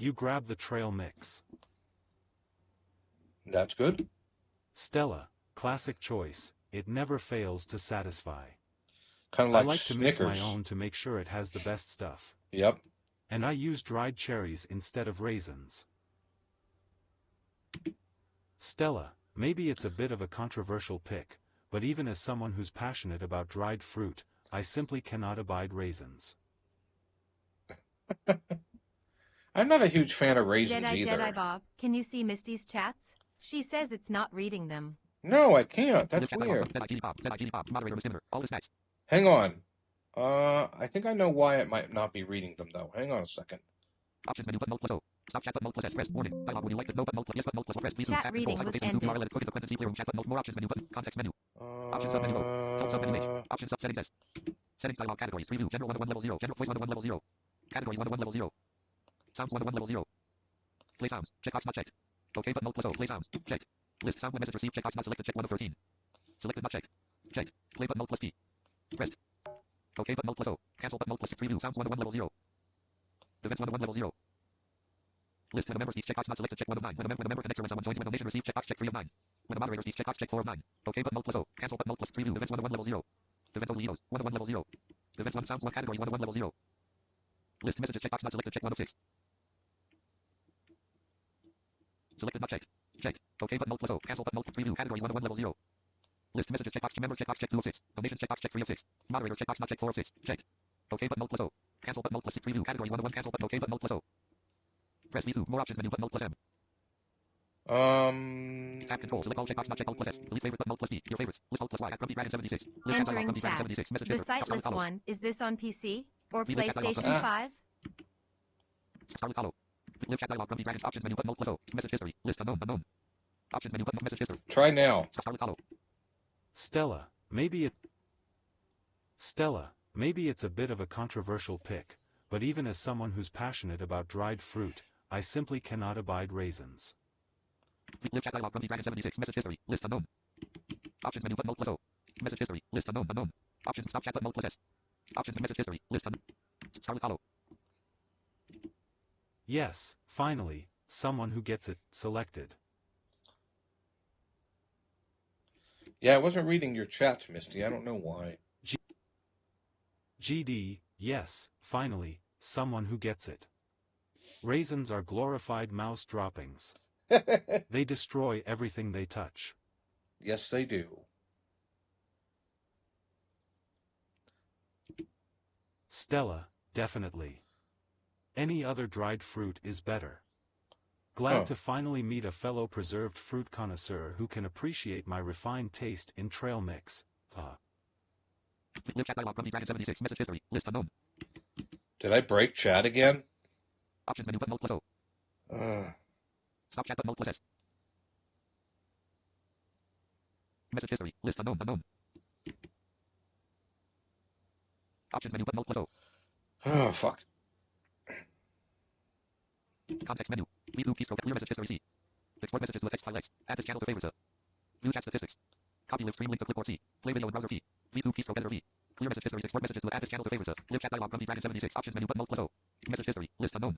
You grab the trail mix. That's good. Stella, classic choice, it never fails to satisfy. Kind of I like like to Snickers. mix my own to make sure it has the best stuff. Yep. And I use dried cherries instead of raisins. Stella, maybe it's a bit of a controversial pick, but even as someone who's passionate about dried fruit, I simply cannot abide raisins. I'm not a huge fan of raisins either. Jedi Bob, can you see Misty's chats? She says it's not reading them. No, I can't. That's weird. Moderator is similar. All is next. Hang on. I think I know why it might not be reading them, though. Hang on a second. Options menu button +O. Stop chat button +S. Press warning. Dialog. Would you like to no button yes button press please. Chat reading was ended. Cookie sequence clear room chat button more options menu button context menu. Options sub menu mode. Help sub menu H. Options sub settings S. Settings dialog categories preview general 101 level 0. General voice 101 level 0. Categories 101 level 0. Sounds 101 level 0. Play sounds. Checkbox not checked. OK button +O. Play sounds. Checked. List sound when message received. Checkbox not selected. Check 1 of 13. Selected not checked. Checked. Play button +P. Pressed. OK button, Alt plus O. Cancel button, Alt plus preview. Sounds 1 of 1 level 0. Events 1 of 1 level 0. List when a member speaks, checkbox not selected, check 1 of 9. When a member connects or when someone joins, when a donation receives, checkbox check 3 of 9. When a moderator speaks, checkbox check 4 of 9. OK button, Alt plus O. Cancel button, Alt plus preview. Events 1 of 1 level 0. Events only Eagles, 1 of 1 level 0. Events 1 sounds 1 category, 1 of 1 level 0. List messages, checkbox not selected, check 1 of 6. Selected not checked. Checked. OK button, Alt plus O. Cancel button, Alt plus preview. Category 1 of 1 level 0. List messages, checkbox members, checkbox check 2 of 6. Donations, checkbox check 3 of 6. Moderators, checkbox not check 4 of 6. Checked. OK button, Alt plus O. Cancel button, Alt plus preview. Category 1 of 1. Cancel button, OK button, Alt plus O. Press V2. More options menu button, Alt plus M. Tab control. Select all checkbox not check Alt plus S. Delete favorite button, Alt plus D. Your favorites. List Alt plus Y. At Grumpy Dragon 76. List tab dialog, Entering Grumpy Dragon chat. 76. Message The filter. sightless Follow. one, is this on PC or Leave chat dialog, PlayStation Ah. 5? Scarlet follow. Live chat dialog, Grumpy Dragons options menu button, Alt plus O. Message history. List unknown, unknown. Options menu button, message history. Try now. Scarlet follow. Stella, maybe it's a bit of a controversial pick, but even as someone who's passionate about dried fruit, I simply cannot abide raisins. Live chat dialog, Grumpy Dragon 76. Message history. List unknown. Options menu button, Alt plus O. Message history. List unknown, unknown. Options stop chat button, Alt plus S. Options message history. List unknown. Scarlet follow. Yes, finally, someone who gets it, selected. Yeah, I wasn't reading your chat, Misty. I don't know why. GD, yes, finally, someone who gets it. Raisins are glorified mouse droppings. They destroy everything they touch. Yes, they do. Stella, definitely. Any other dried fruit is better. Glad to finally meet a fellow preserved fruit connoisseur who can appreciate my refined taste in trail mix. Live chat dialog, Grumpy Dragon 76. Message history. List unknown. Did I break chat again? Options menu button, Alt plus O. Stop chat button, Alt plus S. Message history. List unknown, unknown. Options menu button, Alt plus O. Oh, fuck. Context menu. V2 keystroke. Clear message history C. Export messages to a text file X. Add this channel to favorites. View chat statistics. Copy live stream link to clipboard C. Play video in browser P. V2 keystroke editor V. Clear message history. Export messages to add this channel to favorites. Live chat dialog, Grumpy Dragon 76. Options menu button, Alt plus O. Message history. List unknown.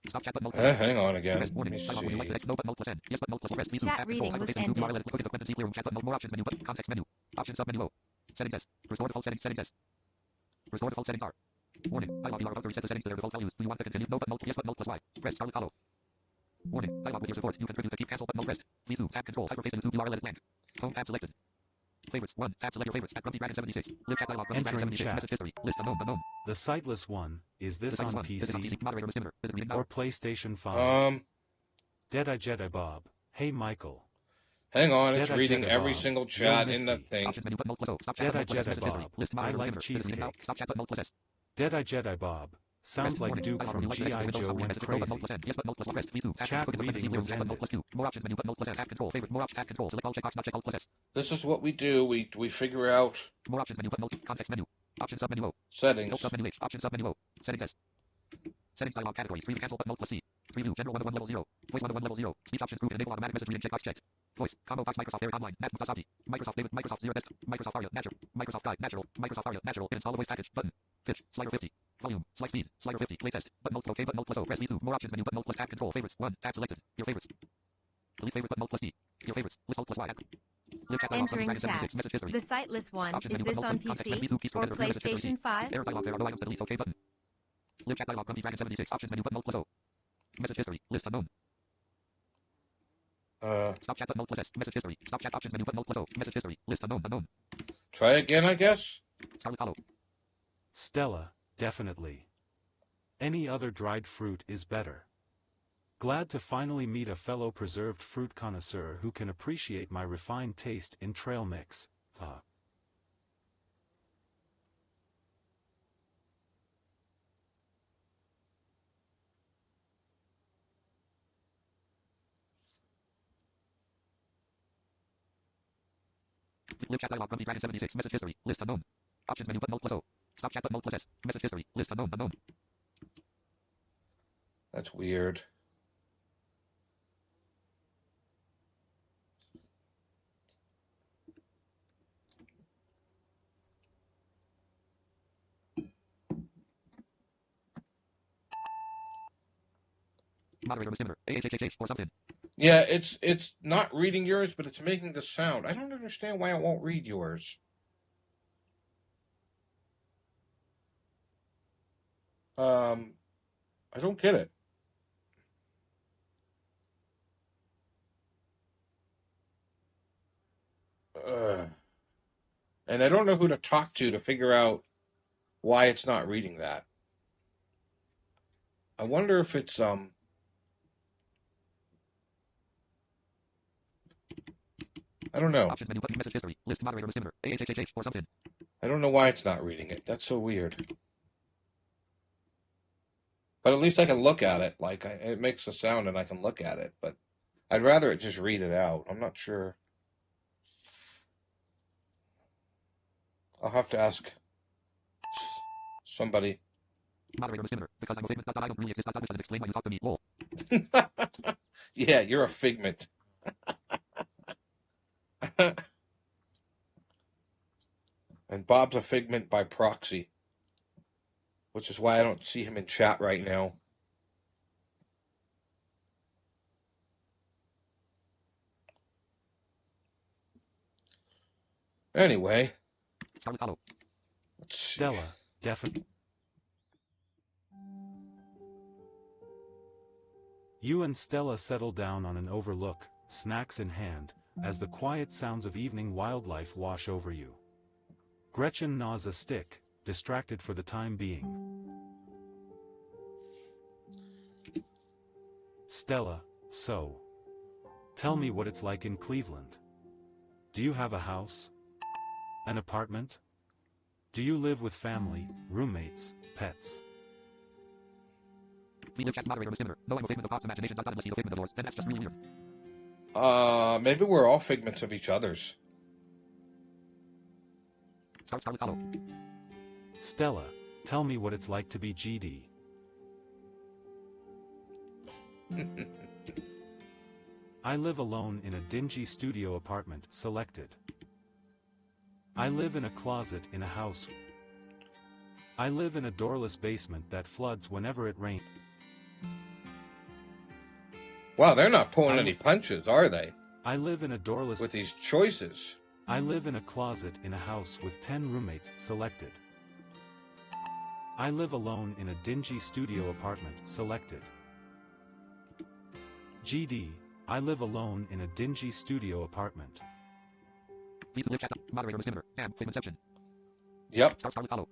Stop chat button, Alt plus S. Hang on again. Press Let warning. me Dialog, would you like the see. next no button, Alt plus N. Yes button, Alt plus O. Press V2. Chat Tab control. reading was Hyperface V2 ended. URL. Look at dependency clear room chat button. More options menu button. Context menu. Options sub menu O. Settings S. Restore default settings. Settings S. Restore default settings R. Warning. Dialog, you are about to reset the settings to their default values. Do you want to continue? No button, Alt, yes button, Alt plus Y. Press Scarlet follow. Warning. Dialog, with your support, you contribute to keep cancel button, Alt pressed. V2 tab control. Hyperface in the URL edit blank. Home tab selected. Favorites 1 tab select your favorites at Grumpy Dragon 76. Live chat dialog, Grumpy Dragon Entering 76. chat. Message history. List unknown, unknown. The sightless one, is The this site is on one. This is on PC PC. Moderator receiver. Visit reading now. or PlayStation 5? Um, Dead-Eye Jedi Bob, hey Michael. hang on. It's Jedi reading Jedi every Bob. single Yo, chat in the Misty. thing. Options menu button, Alt plus O. Stop chat Jedi button, Alt plus S. Jedi Message history. Bob, List I moderator like receiver. Visit reading now. cheesecake. Stop chat button, Alt plus S. Dead-Eye Jedi Bob, sounds like Warning. Duke Dialog, would from you like the next G.I. window Joe summary went message no button, crazy. Alt plus N. Yes button, Alt plus O. Press V2 tab Chat control. reading Dependency was clear room chat button, Alt ended. plus Q. More options menu button, Alt plus N. Tab control. Favorite. More options tab control. Select all checkbox not check Alt plus S. This is what we do. We figure out More options menu button, Alt context menu. Options sub menu O. settings. Help sub menu H. Options sub menu O. Settings S. Settings dialog categories. Preview cancel button, Alt plus C. Preview general 1 of 1 level 0. Voice 1 of 1 level 0. Speech options group enable automatic message reading checkbox checked. Voice. Combo box Microsoft Eric Online. Matt Musasabi. Microsoft David. Microsoft Zero Desktop. Microsoft Aria. Natural. Microsoft Guide. Natural. Microsoft Aria. Natural. Install a voice package. Button. Pitch. Slider 50. Volume. Slice speed. Slider 50. Play test. Button Alt OK button Alt plus O. Press V2. More options menu button Alt plus tab control. Favorites. 1. Tab selected. Your favorites. Delete favorite button Alt plus D. Your favorites. List Alt plus Y. Live chat dialog, Entering Dragon 76. chat. Message history. The sightless one, Options is menu this button, on Alt plus context menu, PC V2 keystroke or editor view message history. PlayStation 5? Error dialog, there are no items to delete OK button. Live chat dialog, Grumpy Dragon 76. Options menu button Alt plus O. Message history. List unknown. Stop chat button, Alt plus S. Message history. Stop chat options menu button, Alt plus O. Message history. List unknown, unknown. Try again, I guess. Scarlet follow. Stella, definitely. Any other dried fruit is better. Glad to finally meet a fellow preserved fruit connoisseur who can appreciate my refined taste in trail mix. Live chat dialog, Grumpy Dragon 76. Message history. List unknown. Options menu button, Alt plus O. Stop chat button, Alt plus S. Message history. List unknown, unknown. That's weird. moderator receiver. AHHH or something. Yeah, it's not reading yours, but it's making the sound. I don't understand why it won't read yours. I don't get it. And I don't know who to talk to figure out why it's not reading that. I wonder if it's I don't know. Options menu button. Message history. List moderator receiver. AHHH or something. I don't know why it's not reading it. That's so weird. But at least I can look at it. Like it makes a sound and I can look at it. But I'd rather it just read it out. I'm not sure. I'll have to ask somebody. Moderator receiver. Because I'm a figment. I don't really exist. I understand. Explain why you talk to me. Lol. Yeah, you're a figment. And Bob's a figment by proxy, which is why I don't see him in chat right now. Anyway, Scarlet Hollow. let's see. Stella, definitely. You and Stella settle down on an overlook, snacks in hand, as the quiet sounds of evening wildlife wash over you. Gretchen gnaws a stick, distracted for the time being. Stella, so. Tell me what it's like in Cleveland. Do you have a house? An apartment? Do you live with family, roommates, pets? We live chat moderator receiver. No, I'm a figment of Bob's imagination. Unless he's a figment of yours. Then that's just really weird. Maybe we're all figments of each other's. Scarlet Hollow. Stella, tell me what it's like to be GD. I live alone in a dingy studio apartment. Selected. I live in a closet in a house. I live in a doorless basement that floods whenever it rains. Wow, they're not pulling any punches, are they? I live in a doorless With these choices. I live in a closet in a house with 10 roommates. Selected. I live alone in a dingy studio apartment. Selected. GD, I live alone in a dingy studio apartment. Please live chat moderator receiver. And Inception. Yep. Scarlet Hollow.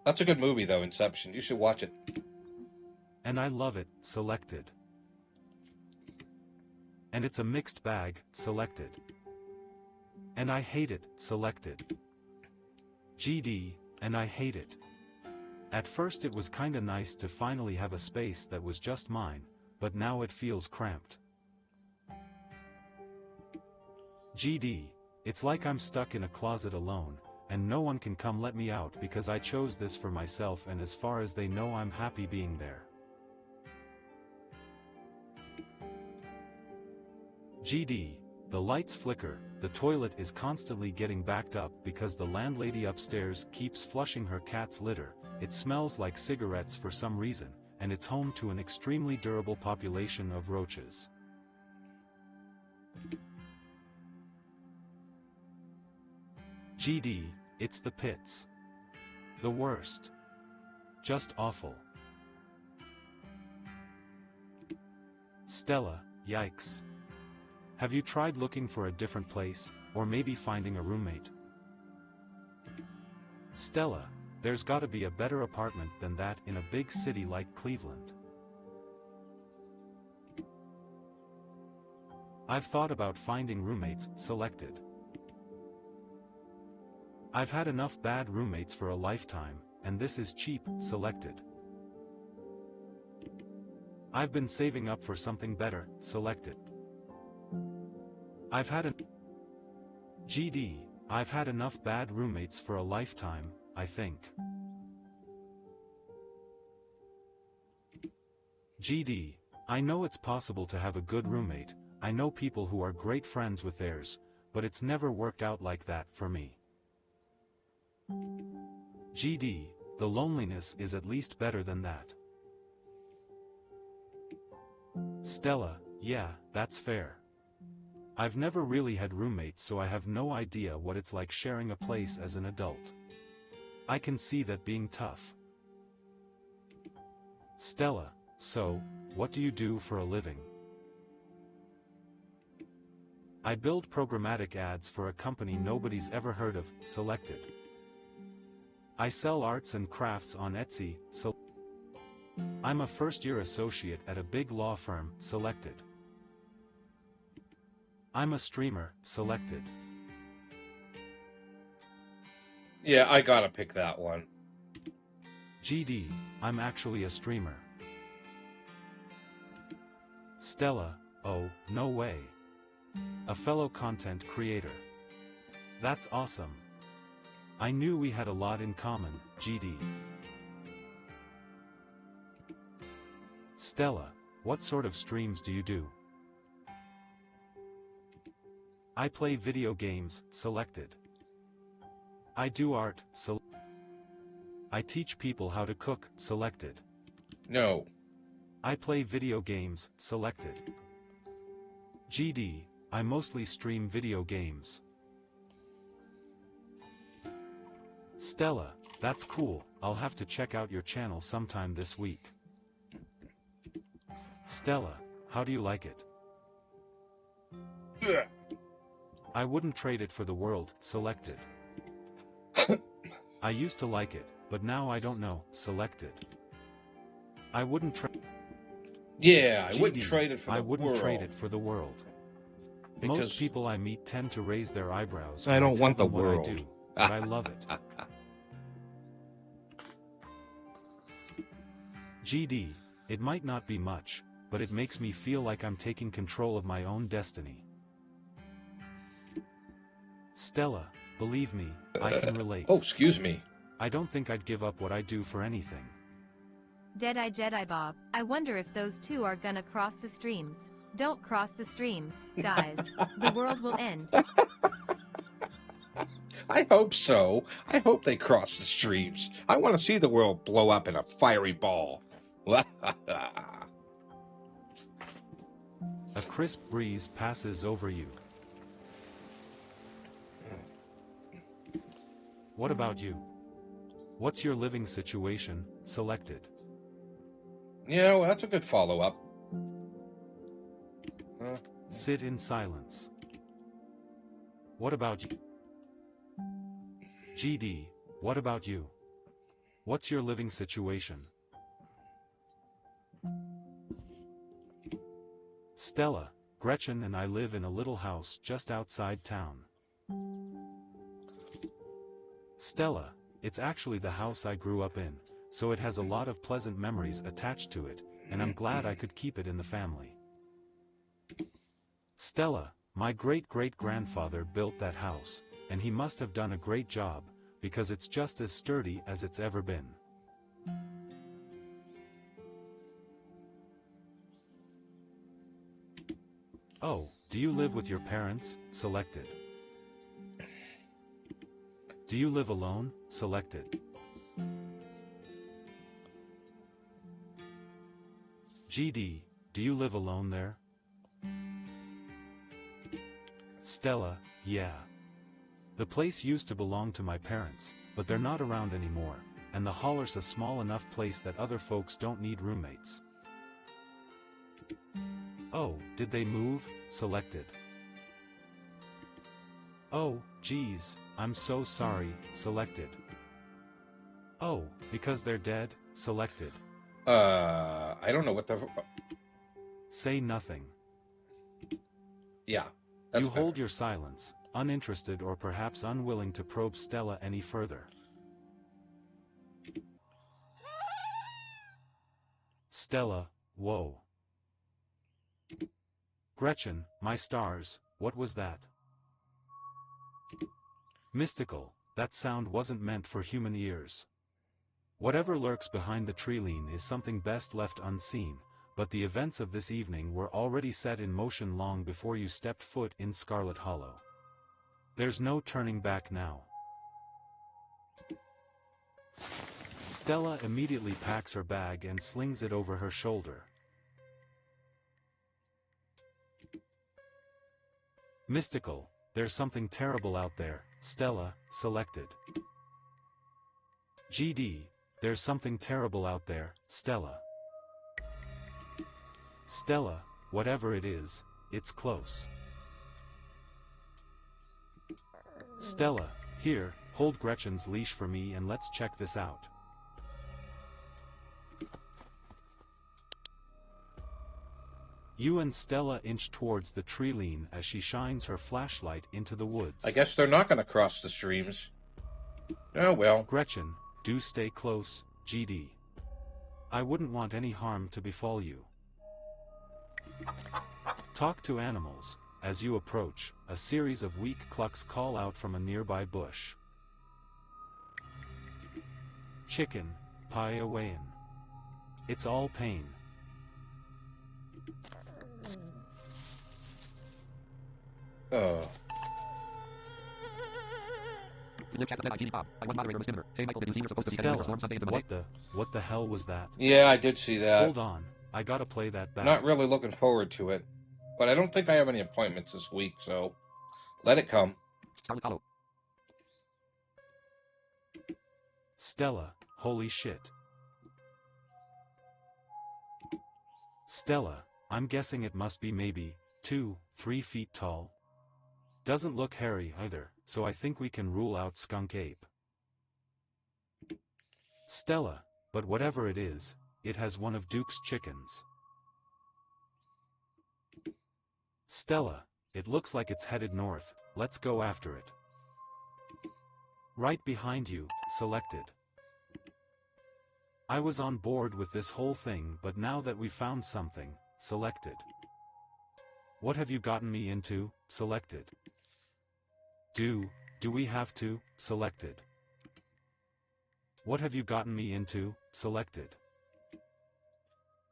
That's a good movie, though, Inception. You should watch it. And I love it. Selected. And it's a mixed bag. Selected. And I hate it. Selected. GD, and I hate it. At first it was kinda nice to finally have a space that was just mine, but now it feels cramped. GD, it's like I'm stuck in a closet alone, and no one can come let me out because I chose this for myself, and as far as they know I'm happy being there. GD, the lights flicker, the toilet is constantly getting backed up because the landlady upstairs keeps flushing her cat's litter, it smells like cigarettes for some reason, and it's home to an extremely durable population of roaches. GD, it's the pits. The worst. Just awful. Stella, yikes. Have you tried looking for a different place, or maybe finding a roommate? Stella, there's gotta be a better apartment than that in a big city like Cleveland. I've thought about finding roommates. Selected. I've had enough bad roommates for a lifetime, and this is cheap. Selected. I've been saving up for something better. Selected. I've had GD, I've had enough bad roommates for a lifetime, I think. GD, I know it's possible to have a good roommate, I know people who are great friends with theirs, but it's never worked out like that for me. GD, the loneliness is at least better than that. Stella, yeah, that's fair. I've never really had roommates, so I have no idea what it's like sharing a place as an adult. I can see that being tough. Stella, so, what do you do for a living? I build programmatic ads for a company nobody's ever heard of, Selected. I sell arts and crafts on Etsy, so I'm a first-year associate at a big law firm, Selected. I'm a streamer, Selected. Yeah, I gotta pick that one. GD, I'm actually a streamer. Stella, oh, no way. A fellow content creator. That's awesome. I knew we had a lot in common, GD. Stella, what sort of streams do you do? I play video games, Selected. I do art, I teach people how to cook, Selected. No. I play video games, Selected. GD, I mostly stream video games. Stella, that's cool, I'll have to check out your channel sometime this week. Stella, how do you like it? Yeah. I wouldn't trade it for the world, Selected. I used to like it, but now I don't know, Selected. I wouldn't trade. Yeah, I GD, wouldn't trade it for the I wouldn't world. trade it for the world. Because Most people I meet tend to raise their eyebrows. I when don't tell want the them what world. I do, but I love it. GD, it might not be much, but it makes me feel like I'm taking control of my own destiny. Stella, believe me, I can relate. Oh, excuse me. I don't think I'd give up what I do for anything. Deadeye Jedi Bob, I wonder if those two are gonna cross the streams. Don't cross the streams, guys. The world will end. I hope so. I hope they cross the streams. I want to see the world blow up in a fiery ball. A crisp breeze passes over you. What about you? What's your living situation, Selected? Yeah, well, that's a good follow-up. Sit in silence. What about you? GD, what about you? What's your living situation? Stella, Gretchen and I live in a little house just outside town. Stella, it's actually the house I grew up in, so it has a lot of pleasant memories attached to it, and I'm glad I could keep it in the family. Stella, my great-great-grandfather built that house, and he must have done a great job, because it's just as sturdy as it's ever been. Oh, do you live with your parents, Selected? Do you live alone, Selected? GD, do you live alone there? Stella, yeah. The place used to belong to my parents, but they're not around anymore, and the haller's a small enough place that other folks don't need roommates. Oh, did they move, Selected? Oh, geez, I'm so sorry, Selected. Oh, because they're dead, Selected. I don't know what the... Say nothing. Yeah. That's You better. hold your silence, uninterested or perhaps unwilling to probe Stella any further. Stella, whoa. Gretchen, my stars, what was that? Mystical, that sound wasn't meant for human ears. Whatever lurks behind the treeline is something best left unseen, but the events of this evening were already set in motion long before you stepped foot in Scarlet Hollow. There's no turning back now. Stella immediately packs her bag and slings it over her shoulder. Mystical, there's something terrible out there, Stella, selected. GD, there's something terrible out there, Stella. Stella, whatever it is, it's close. Stella, here, hold Gretchen's leash for me and let's check this out. You and Stella inch towards the tree-line as she shines her flashlight into the woods. I guess they're not going to cross the streams. Oh well. Gretchen, do stay close, GD. I wouldn't want any harm to befall you. Talk to animals. As you approach, a series of weak clucks call out from a nearby bush. Chicken, pie awayin'. It's all pain. Oh. Live chat the Bob. I one moderator Miss Hey Michael, did you see you're supposed to be heading storm Sunday into Monday? What the hell was that? Yeah, I did see that. Hold on, I gotta play that back. Not really looking forward to it. But I don't think I have any appointments this week, so let it come. Scarlet Hollow. Stella, holy shit. Stella, I'm guessing it must be maybe 2-3 feet tall. Doesn't look hairy either, so I think we can rule out skunk ape. Stella, but whatever it is, it has one of Duke's chickens. Stella, it looks like it's headed north, let's go after it. Right behind you, selected. I was on board with this whole thing, but now that we found something, selected. What have you gotten me into, selected? Do we have to, selected? What have you gotten me into, selected?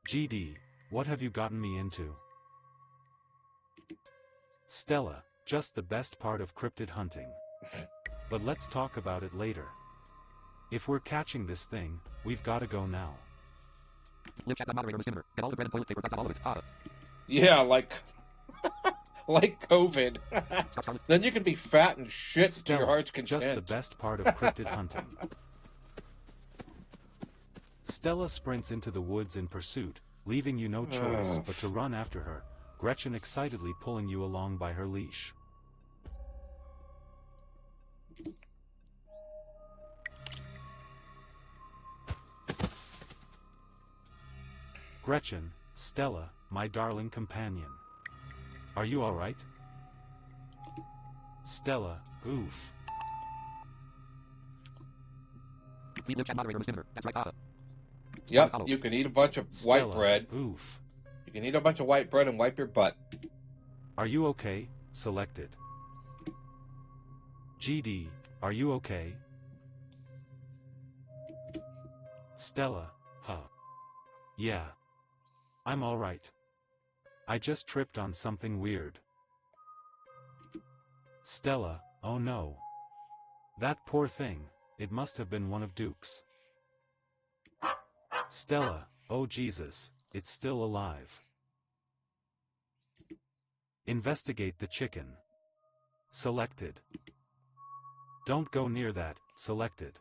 GD, what have you gotten me into? Stella, just the best part of cryptid hunting. But let's talk about it later. If we're catching this thing, we've gotta go now. Live chat the moderator Miss Get all the bread and toilet paper, that's all of it. Ah. Yeah, like like COVID. Then you can be fat and shit Stella, to your heart's content. just the best part of cryptid hunting. Stella sprints into the woods in pursuit, leaving you no choice but to run after her, Gretchen excitedly pulling you along by her leash. Gretchen, Stella, my darling companion. Are you alright? Stella, oof. Live chat moderator Miss That's right. Ah. Yep, you can eat a bunch of Stella, white bread. Oof. You can eat a bunch of white bread and wipe your butt. Are you okay? Selected. GD, are you okay? Stella, huh. Yeah. I'm alright. I just tripped on something weird. Stella, oh no. That poor thing, it must have been one of Duke's. Stella, oh Jesus, it's still alive. Investigate the chicken. Selected. Don't go near that, selected.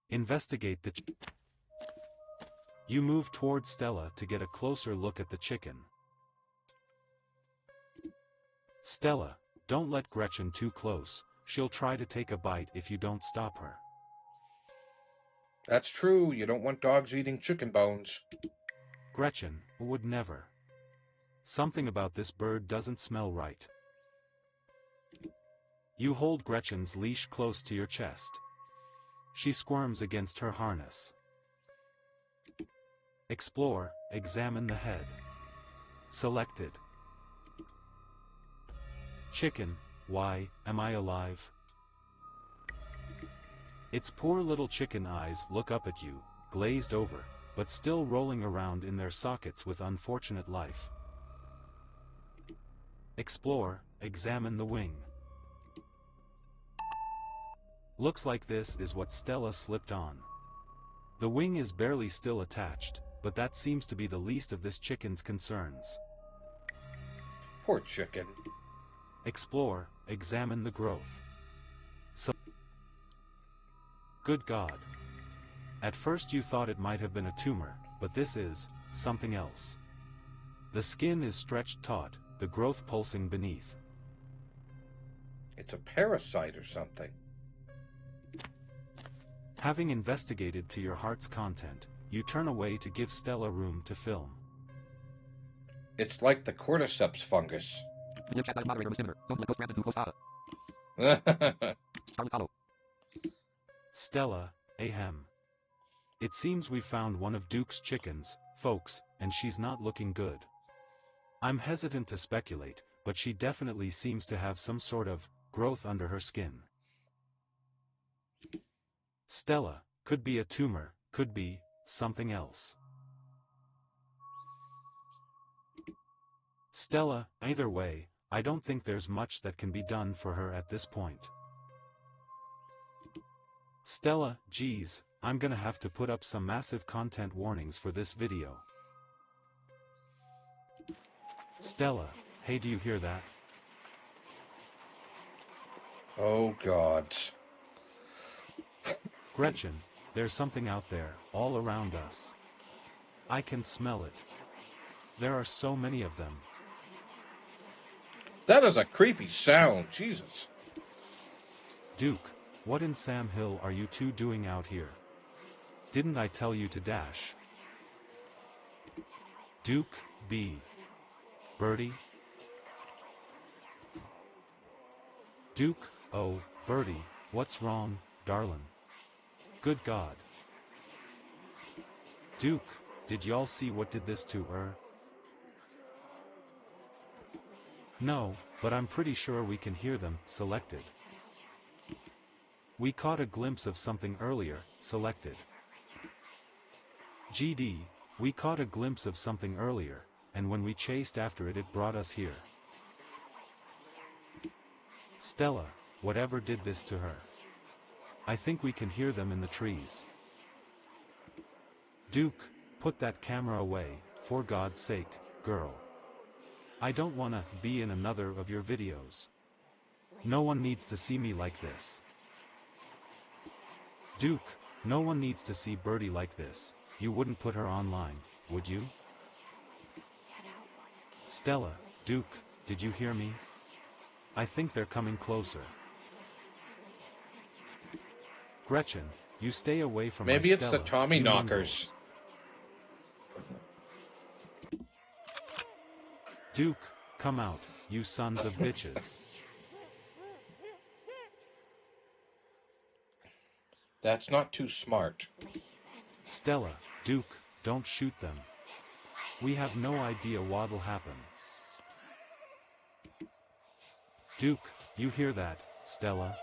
Investigate the You move towards Stella to get a closer look at the chicken. Stella, don't let Gretchen too close, she'll try to take a bite if you don't stop her. That's true, you don't want dogs eating chicken bones. Gretchen would never. Something about this bird doesn't smell right. You hold Gretchen's leash close to your chest. She squirms against her harness. Explore, examine the head. Selected. Chicken, why am I alive? Its poor little chicken eyes look up at you, glazed over, but still rolling around in their sockets with unfortunate life. Explore, examine the wing. Looks like this is what Stella slipped on. The wing is barely still attached, but that seems to be the least of this chicken's concerns. Poor chicken. Explore, examine the growth. Good God. At first you thought it might have been a tumor, but this is something else. The skin is stretched taut, the growth pulsing beneath. It's a parasite or something. Having investigated to your heart's content, you turn away to give Stella room to film. It's like the cordyceps fungus. Live chat moderator is similar. Don't let ghost Brandon do ghost data. Scarlet hollow. Stella, ahem. It seems we found one of Duke's chickens, folks, and she's not looking good. I'm hesitant to speculate, but she definitely seems to have some sort of growth under her skin. Stella, could be a tumor, could be something else. Stella, either way, I don't think there's much that can be done for her at this point. Stella, geez, I'm gonna have to put up some massive content warnings for this video. Stella, hey, do you hear that? Oh, gods. Gretchen, there's something out there, all around us. I can smell it. There are so many of them. That is a creepy sound, Jesus. Duke, what in Sam Hill are you two doing out here? Didn't I tell you to dash? Duke, B. Birdie? Duke, oh, Birdie, what's wrong, darlin'? Good God. Duke, did y'all see what did this to her? No, but I'm pretty sure we can hear them, selected. We caught a glimpse of something earlier, selected. GD, we caught a glimpse of something earlier, and when we chased after it, it brought us here. Stella, whatever did this to her? I think we can hear them in the trees. Duke, put that camera away, for God's sake, girl. I don't wanna be in another of your videos. No one needs to see me like this. Duke, no one needs to see Birdie like this. You wouldn't put her online, would you? Stella, Duke, did you hear me? I think they're coming closer. Gretchen, you stay away from Maybe my it's Stella, the Tommy you knockers. mongrels. Duke, come out, you sons of bitches. That's not too smart. Stella, Duke, don't shoot them. We have no idea what'll happen. Duke, you hear that, Stella?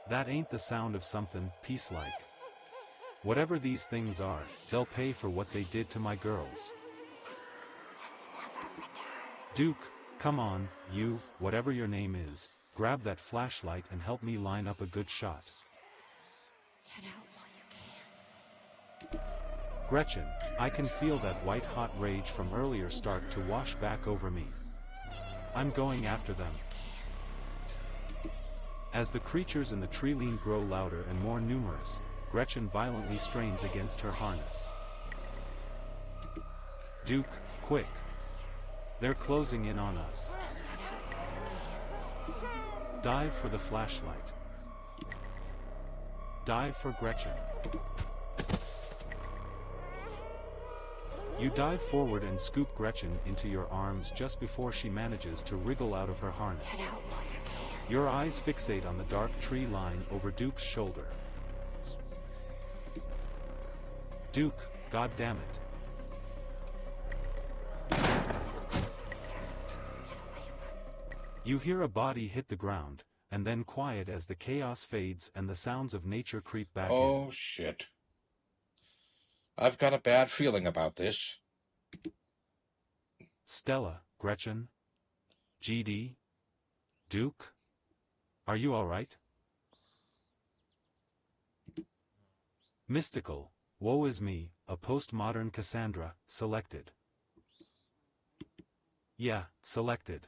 That ain't the sound of something peace-like. Whatever these things are, they'll pay for what they did to my girls. Duke, come on, you, whatever your name is, grab that flashlight and help me line up a good shot. Gretchen, I can feel that white-hot rage from earlier start to wash back over me. I'm going after them. As the creatures in the tree line grow louder and more numerous, Gretchen violently strains against her harness. Duke, quick! They're closing in on us. Dive for the flashlight. Dive for Gretchen. You dive forward and scoop Gretchen into your arms just before she manages to wriggle out of her harness. Your eyes fixate on the dark tree line over Duke's shoulder. Duke, goddammit. You hear a body hit the ground, and then quiet as the chaos fades and the sounds of nature creep back in. Oh, shit. I've got a bad feeling about this. Stella, Gretchen, GD, Duke, are you alright? Mystical, woe is me, a postmodern Cassandra, selected. Yeah, selected.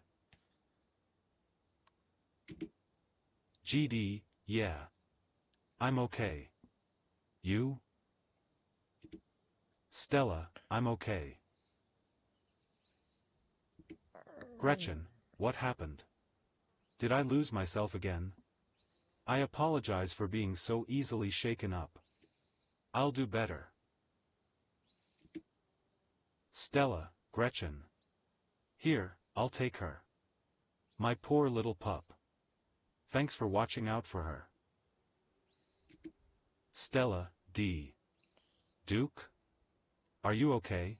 GD, yeah. I'm okay. You? Stella, I'm okay. Gretchen, what happened? Did I lose myself again? I apologize for being so easily shaken up. I'll do better. Stella, Gretchen. Here, I'll take her. My poor little pup. Thanks for watching out for her. Stella, D. Duke? Are you okay?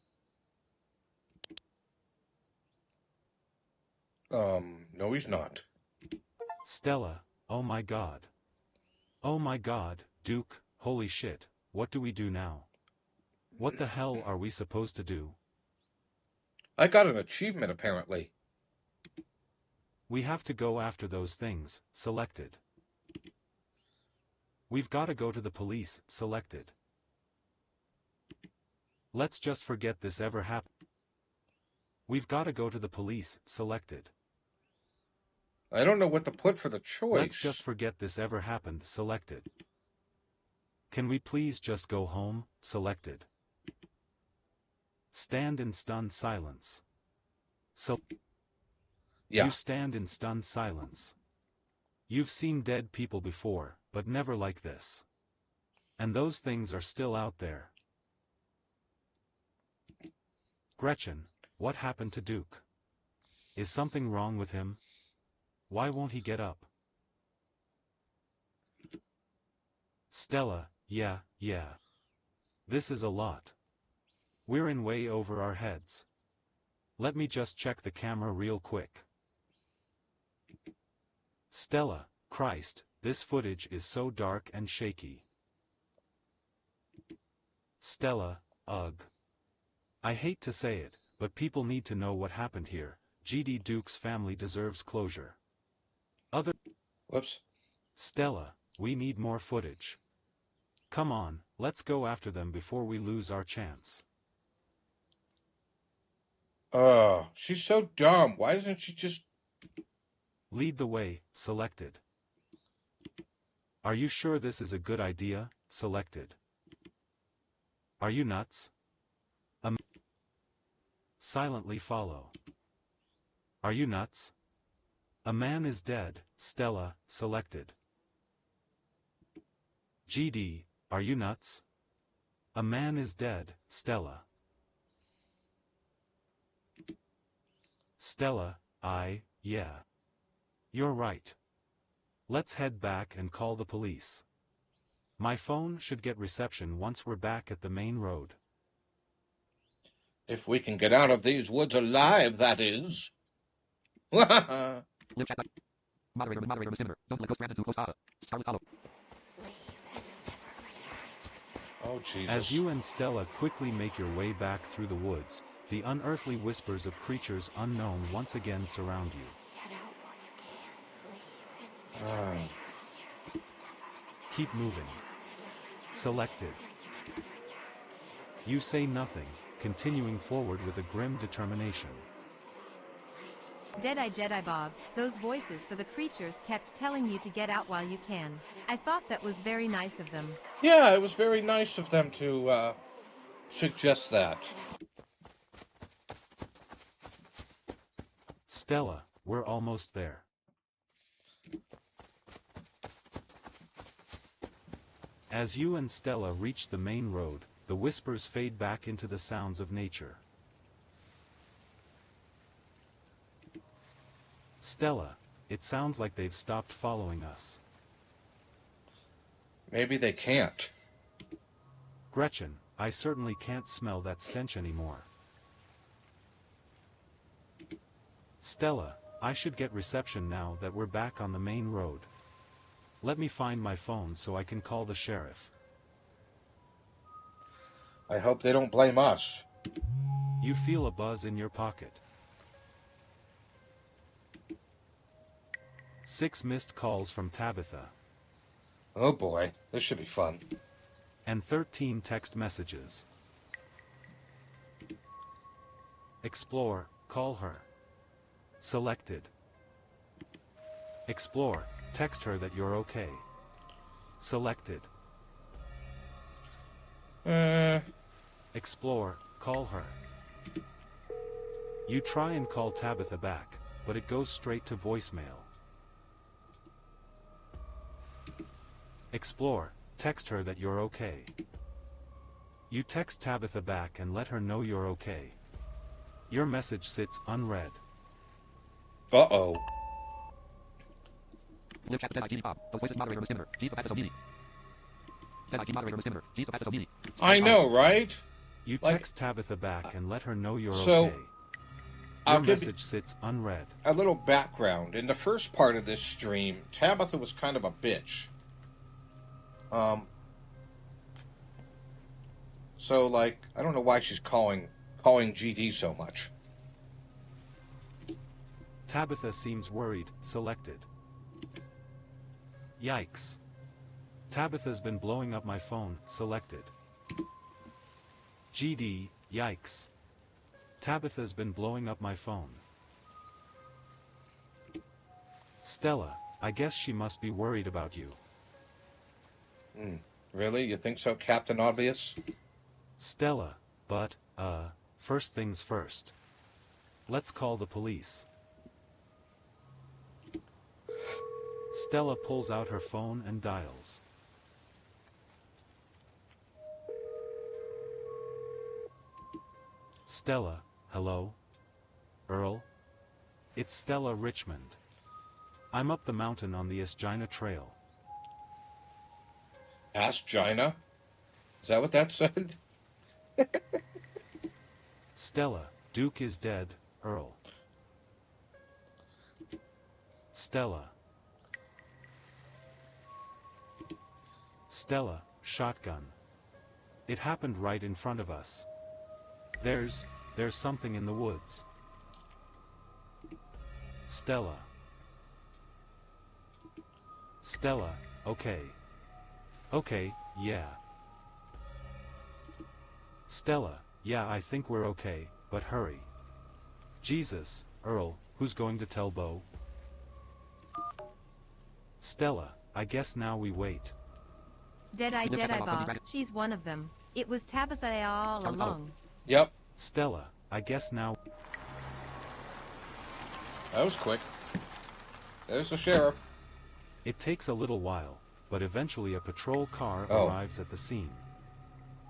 No he's not. Stella, oh my god. Oh my god, Duke, holy shit, what do we do now? What the hell are we supposed to do? I got an achievement, apparently. We have to go after those things, selected. We've gotta go to the police, selected. Let's just forget this ever happened. We've gotta go to the police, selected. I don't know what to put for the choice. Let's just forget this ever happened, selected. Can we please just go home, selected. Stand in stunned silence. Yeah. You stand in stunned silence. You've seen dead people before, but never like this. And those things are still out there. Gretchen, what happened to Duke? Is something wrong with him? Why won't he get up? Stella, yeah. This is a lot. We're in way over our heads. Let me just check the camera real quick. Stella, Christ, this footage is so dark and shaky. Stella, ugh. I hate to say it, but people need to know what happened here. GD Duke's family deserves closure. Whoops. Stella, we need more footage. Come on, let's go after them before we lose our chance. She's so dumb. Why doesn't she just... Lead the way, selected. Are you sure this is a good idea, selected? Are you nuts? Silently follow. Are you nuts? A man is dead, Stella, selected. GD, are you nuts? A man is dead, Stella. Stella, yeah. You're right. Let's head back and call the police. My phone should get reception once we're back at the main road. If we can get out of these woods alive, that is. Live chat. Moderator, Miss Don't let Ghost Brandon too close. Scarlet Hollow. Oh, Jesus. As you and Stella quickly make your way back through the woods, the unearthly whispers of creatures unknown once again surround you. Keep moving. Selected. You say nothing, continuing forward with a grim determination. Dead-Eye Jedi Bob, those voices for the creatures kept telling you to get out while you can. I thought that was very nice of them. Yeah, it was very nice of them to suggest that. Stella, we're almost there. As you and Stella reach the main road, the whispers fade back into the sounds of nature. Stella, it sounds like they've stopped following us. Maybe they can't. Gretchen, I certainly can't smell that stench anymore. Stella, I should get reception now that we're back on the main road. Let me find my phone so I can call the sheriff. I hope they don't blame us. You feel a buzz in your pocket. 6 missed calls from Tabitha. Oh boy, this should be fun. And 13 text messages. Explore, call her. Selected. Explore, text her that you're okay. Selected. Explore, call her. You try and call Tabitha back, but it goes straight to voicemail. Explore, text her that you're okay. You text Tabitha back and let her know you're okay. Your message sits unread. Uh-oh. Live chat Dead ID Bob. The voices moderator Miss Dimmer. G's of episode meeting. Dead ID moderator Miss Dimmer. G's of episode meeting. I know, right? You Like- text Tabitha back and let her know you're So, okay. I'll Your give message sits unread. a little background. In the first part of this stream, Tabitha was kind of a bitch. So, like, I don't know why she's calling GD so much. Tabitha seems worried, selected. Yikes. Tabitha's been blowing up my phone, selected. GD, yikes. Tabitha's been blowing up my phone. Stella, I guess she must be worried about you. Really? You think so, Captain Obvious? Stella, but, first things first. Let's call the police. Stella pulls out her phone and dials. Stella, hello? Earl? It's Stella Richmond. I'm up the mountain on the Esgina Trail. Ask Gina? Is that what that said? Stella, Duke is dead, Earl. Stella. Stella, shotgun. It happened right in front of us. There's something in the woods. Stella. Stella, okay. Okay, yeah. Stella, yeah, I think we're okay, but hurry. Jesus, Earl, who's going to tell Bo? Stella, I guess now we wait. Dead-eye Jedi Bob, she's one of them. It was Tabitha all along. Yep. Stella, I guess now. That was quick. There's the sheriff. It takes a little while, but eventually a patrol car Oh. arrives at the scene.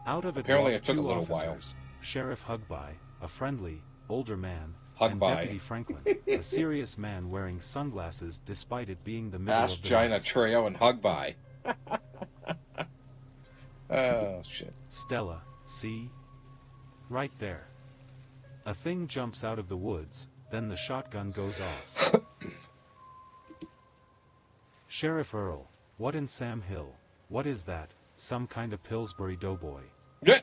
Out of it Apparently walk it took a two little while. officers, Sheriff Hugby, a friendly, older man, and Hugby. Deputy Franklin, a serious man wearing sunglasses despite it being the middle Ask of the Gina night. Trail and Hugby. Oh, shit. Stella, see? Right there. A thing jumps out of the woods, then the shotgun goes off. Sheriff Earl, what in Sam Hill? What is that? Some kind of Pillsbury doughboy. Yeah.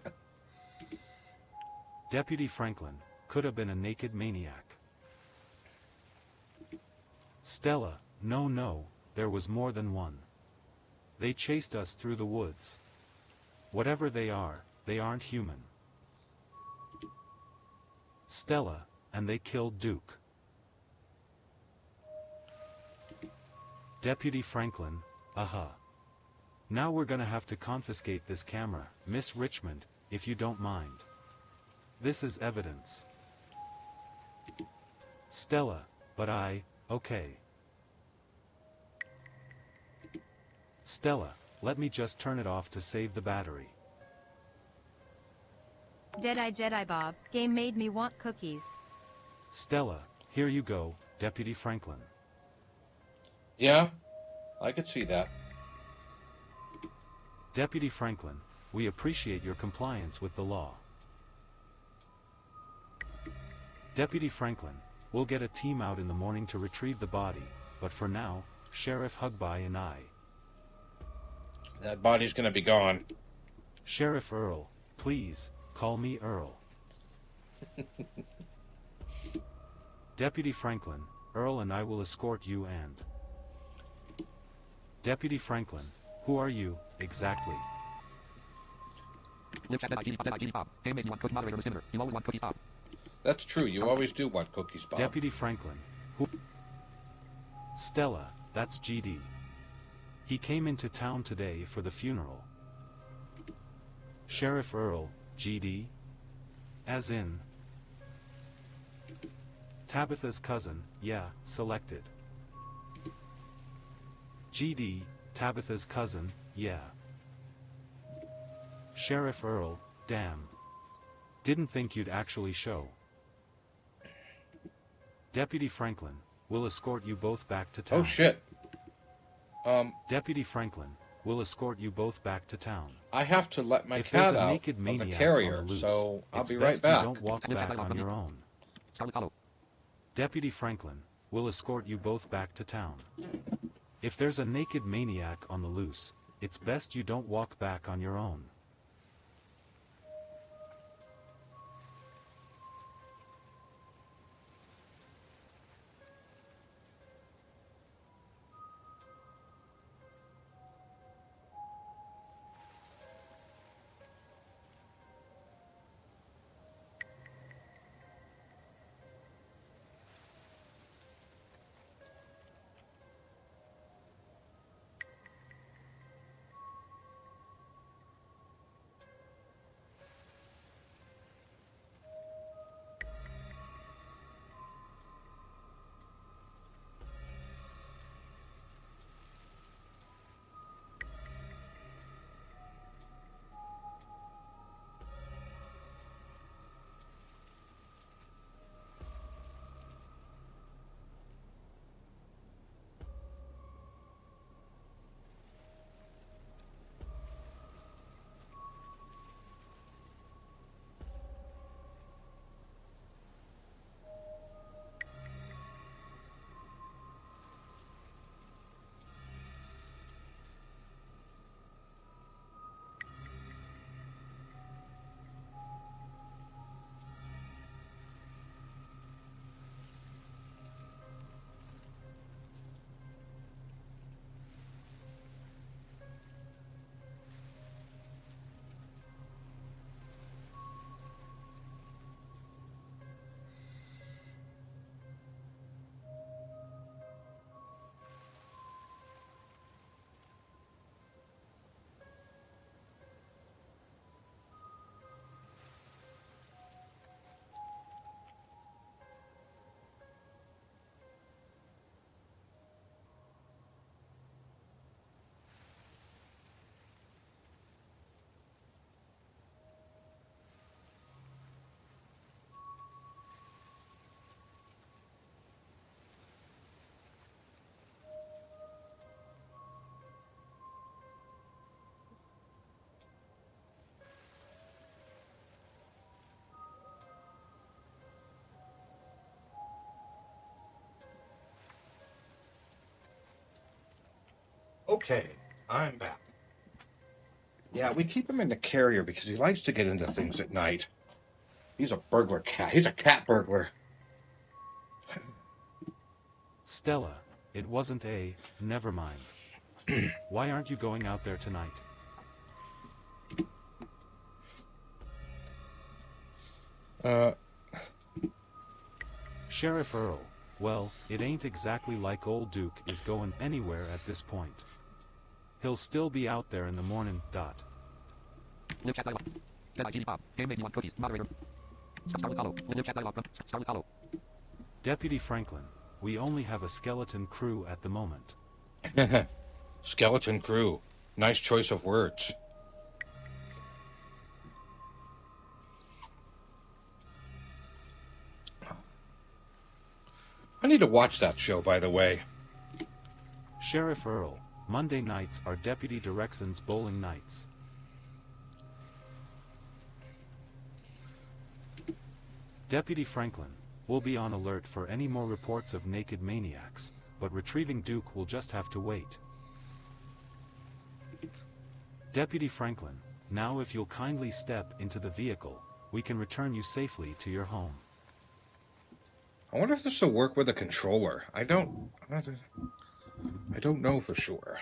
Deputy Franklin, could have been a naked maniac. Stella, no, there was more than one. They chased us through the woods. Whatever they are, they aren't human. Stella, and they killed Duke. Deputy Franklin, Now we're gonna have to confiscate this camera, Miss Richmond, if you don't mind. This is evidence. Stella, but okay. Stella, let me just turn it off to save the battery. Dead-eye Jedi Bob, game made me want cookies. Stella, here you go, Deputy Franklin. Yeah, I could see that. Deputy Franklin, we appreciate your compliance with the law. Deputy Franklin, we'll get a team out in the morning to retrieve the body, but for now, Sheriff Hugby and I. That body's gonna be gone. Sheriff Earl, please, call me Earl. Deputy Franklin, Earl and I will escort you and... Deputy Franklin, who are you, exactly? Live chat Dead ID Bob. Game made you want cookie moderator Miss Dimmer. You always want cookies Bob. That's true. You always do want cookies, Bob. Deputy Franklin, who... Stella, that's GD. He came into town today for the funeral. Sheriff Earl, GD? As in? Tabitha's cousin, yeah, selected. GD, Tabitha's cousin, yeah. Sheriff Earl, damn. Didn't think you'd actually show. Deputy Franklin, we'll escort you both back to town. Oh shit. Deputy Franklin, we'll escort you both back to town. I have to let my If there's cat a out naked of the maniac carrier, on the loose, so I'll it's be best right you back. don't walk back on your own. Scarlet Hollow. Deputy Franklin, we'll escort you both back to town. If there's a naked maniac on the loose, it's best you don't walk back on your own. Okay, I'm back. Yeah, we keep him in the carrier because he likes to get into things at night. He's a burglar cat. He's a cat burglar. Stella, it wasn't a, never mind. Why aren't you going out there tonight? Sheriff Earl, well, it ain't exactly like old Duke is going anywhere at this point. He'll still be out there in the morning, dot. Live chat dialog. Dead GD Bob. Game made you want cookies. Moderator. Scarlet Hollow. Live chat dialog. Scarlet Hollow. Deputy Franklin, we only have a skeleton crew at the moment. Skeleton crew. Nice choice of words. I need to watch that show, by the way. Sheriff Earl, Monday nights are Deputy Direxon's bowling nights. Deputy Franklin, we'll be on alert for any more reports of naked maniacs, but retrieving Duke will just have to wait. Deputy Franklin, now if you'll kindly step into the vehicle, we can return you safely to your home. I wonder if this will work with a controller. I don't know for sure.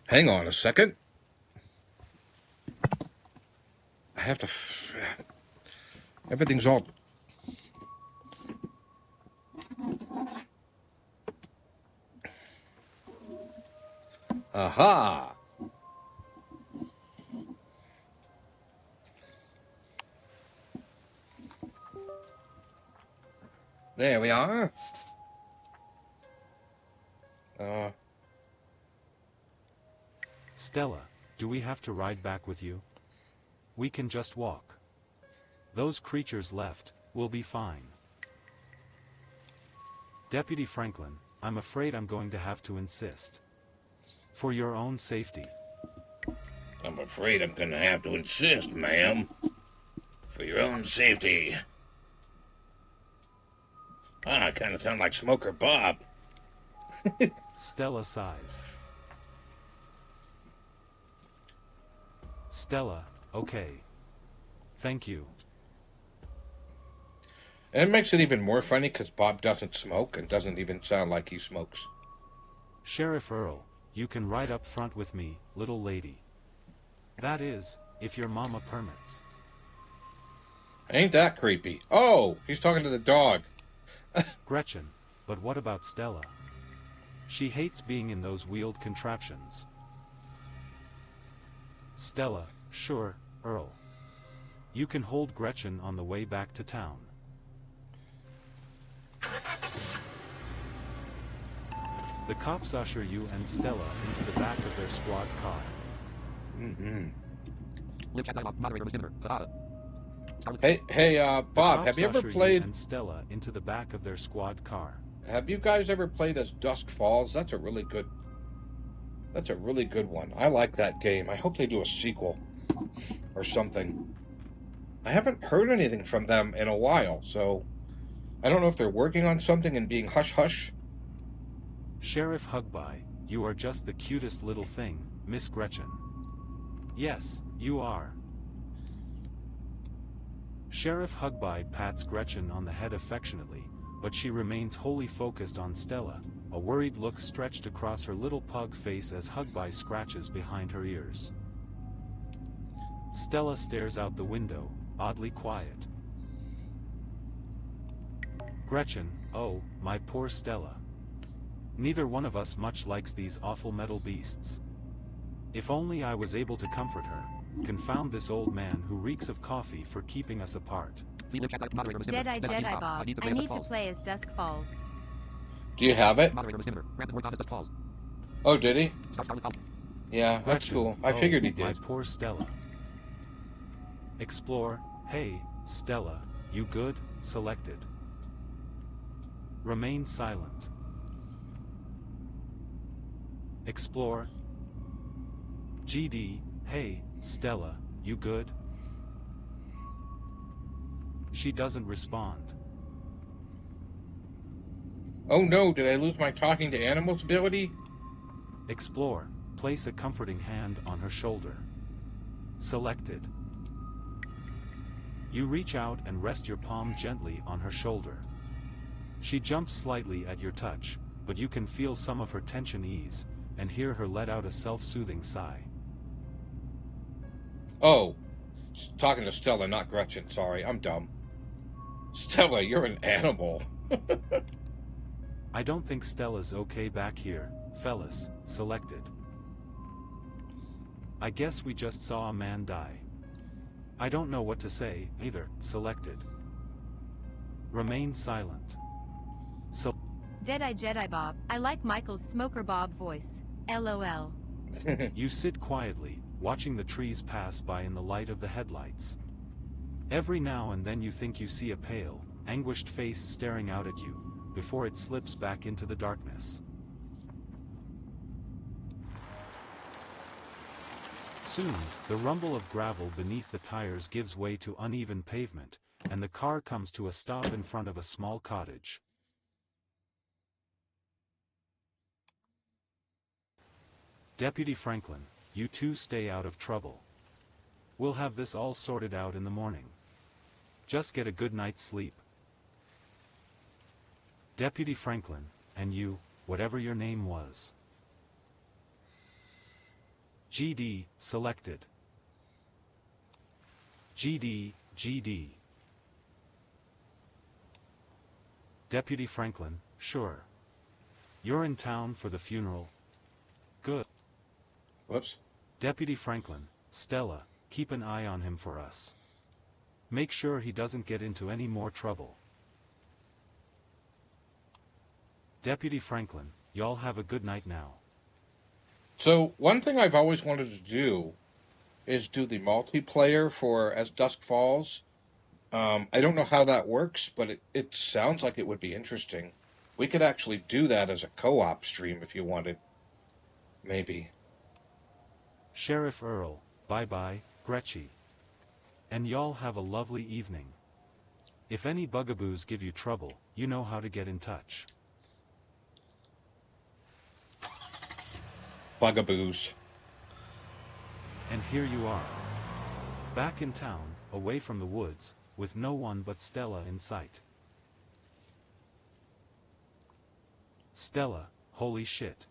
Hang on a second. I have to... Everything's all... Aha! There we are. Stella, do we have to ride back with you? We can just walk. Those creatures left, we'll be fine. Deputy Franklin, I'm afraid I'm going to have to insist. For your own safety. I'm afraid I'm gonna have to insist, ma'am. For your own safety. Ah, I kind of sound like Smoker Bob. Stella sighs. Stella, okay. Thank you. And it makes it even more funny because Bob doesn't smoke and doesn't even sound like he smokes. Sheriff Earl, you can ride up front with me, little lady. That is, if your mama permits. Ain't that creepy? Oh, he's talking to the dog. Gretchen, but what about Stella? She hates being in those wheeled contraptions. Stella, sure, Earl. You can hold Gretchen on the way back to town. The cops usher you and Stella into the back of their squad car. Mm-hmm. Live chat dialog. Moderator limiter. Hey, Bob, have you ever played... and Stella into the back of their squad car. Have you guys ever played as Dusk Falls? That's a really good one. I like that game. I hope they do a sequel or something. I haven't heard anything from them in a while, so I don't know if they're working on something and being hush-hush. Sheriff Hugby, you are just the cutest little thing, Miss Gretchen. Yes, you are. Sheriff Hugby pats Gretchen on the head affectionately, but she remains wholly focused on Stella, a worried look stretched across her little pug face as Hugby scratches behind her ears. Stella stares out the window, oddly quiet. Gretchen, oh, my poor Stella. Neither one of us much likes these awful metal beasts. If only I was able to comfort her. Confound this old man who reeks of coffee for keeping us apart. Dead-Eye Jedi Bob, I need to play as Dusk Falls. Do you have it? Moderator limiter. Random word on Dusk Falls. Oh, did he? Start with Yeah, that's Gretchen, cool. I figured he my did. poor Stella. Explore, hey, Stella, you good? Selected. Remain silent. Explore. GD, hey, Stella, you good? She doesn't respond. Oh no, did I lose my talking to animals ability? Explore, place a comforting hand on her shoulder. Selected. You reach out and rest your palm gently on her shoulder. She jumps slightly at your touch, but you can feel some of her tension ease, and hear her let out a self-soothing sigh. Oh, talking to Stella, not Gretchen. Sorry, I'm dumb. Stella, you're an animal. I don't think Stella's okay back here, fellas. Selected. I guess we just saw a man die. I don't know what to say, either. Selected. Remain silent. Dead-Eye Jedi Bob, I like Michael's Smoker Bob voice. LOL. You sit quietly, watching the trees pass by in the light of the headlights. Every now and then you think you see a pale, anguished face staring out at you, before it slips back into the darkness. Soon, the rumble of gravel beneath the tires gives way to uneven pavement, and the car comes to a stop in front of a small cottage. Deputy Franklin, you two stay out of trouble. We'll have this all sorted out in the morning. Just get a good night's sleep. Deputy Franklin, and you, whatever your name was. GD, selected. GD, GD. Deputy Franklin, sure. You're in town for the funeral? Good. Whoops. Deputy Franklin, Stella, keep an eye on him for us. Make sure he doesn't get into any more trouble. Deputy Franklin, y'all have a good night now. So, one thing I've always wanted to do is do the multiplayer for As Dusk Falls. I don't know how that works, but it sounds like it would be interesting. We could actually do that as a co-op stream if you wanted. Maybe. Sheriff Earl, bye-bye, Gretchy. And y'all have a lovely evening. If any bugaboos give you trouble, you know how to get in touch. Bugaboos. And here you are. Back in town, away from the woods, with no one but Stella in sight. Stella, holy shit.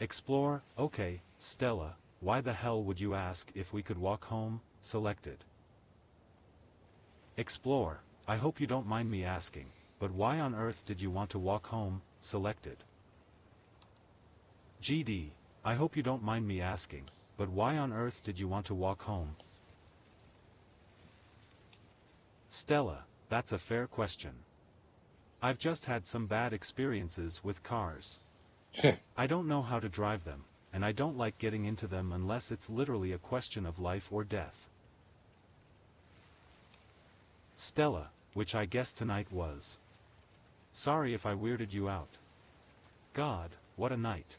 Explore, okay, Stella, why the hell would you ask if we could walk home? Selected. Explore, I hope you don't mind me asking, but why on earth did you want to walk home? Selected. GD, I hope you don't mind me asking, but why on earth did you want to walk home? Stella, that's a fair question. I've just had some bad experiences with cars. I don't know how to drive them, and I don't like getting into them unless it's literally a question of life or death. Stella, which I guess tonight was. Sorry if I weirded you out. God, what a night.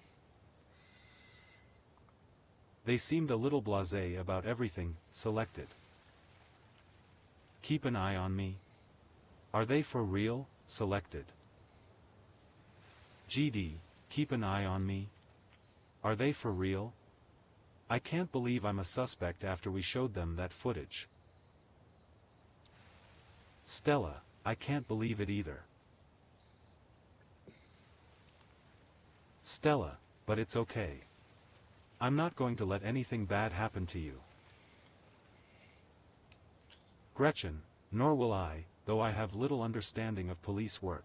They seemed a little blasé about everything. Selected. Keep an eye on me. Are they for real? Selected. GD, keep an eye on me. Are they for real? I can't believe I'm a suspect after we showed them that footage. Stella, I can't believe it either. Stella, but it's okay. I'm not going to let anything bad happen to you. Gretchen, nor will I, though I have little understanding of police work.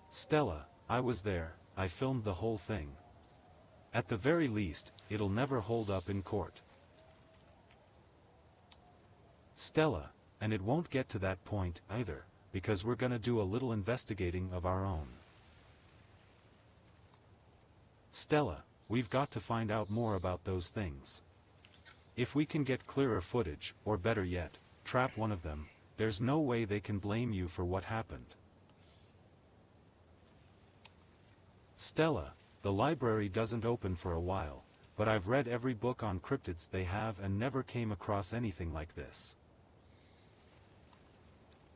Stella, I was there, I filmed the whole thing. At the very least, it'll never hold up in court. Stella, and it won't get to that point either, because we're gonna do a little investigating of our own. Stella, we've got to find out more about those things. If we can get clearer footage, or better yet, trap one of them, there's no way they can blame you for what happened. Stella, the library doesn't open for a while, but I've read every book on cryptids they have and never came across anything like this.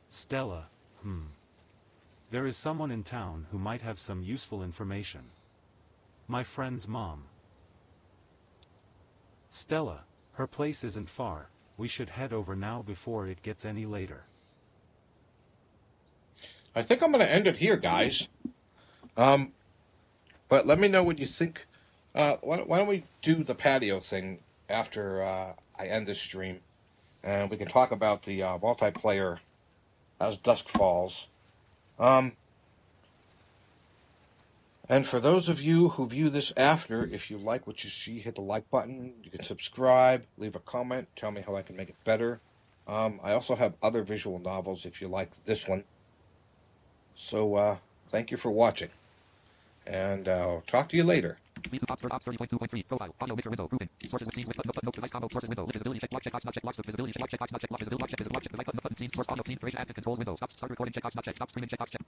Stella, There is someone in town who might have some useful information. My friend's mom. Stella, her place isn't far, we should head over now before it gets any later. I think I'm going to end it here, guys. But let me know what you think. Why don't we do the patio thing after I end this stream, and we can talk about the multiplayer as dusk falls. And for those of you who view this after, if you like what you see, hit the like button. You can subscribe, leave a comment, tell me how I can make it better. I also have other visual novels if you like this one. So thank you for watching, and I'll talk to you later. Please do Ops 30.2.3. Profile. Audio mixer window. Grouping. Sources with scenes with button note device combo. Sources window. List visibility check block check box not check blocks visibility check block check box not check block visibility check visibility check device button scene source audio scene duration add and controls window. Stop start recording check box not check. Stop streaming check box check.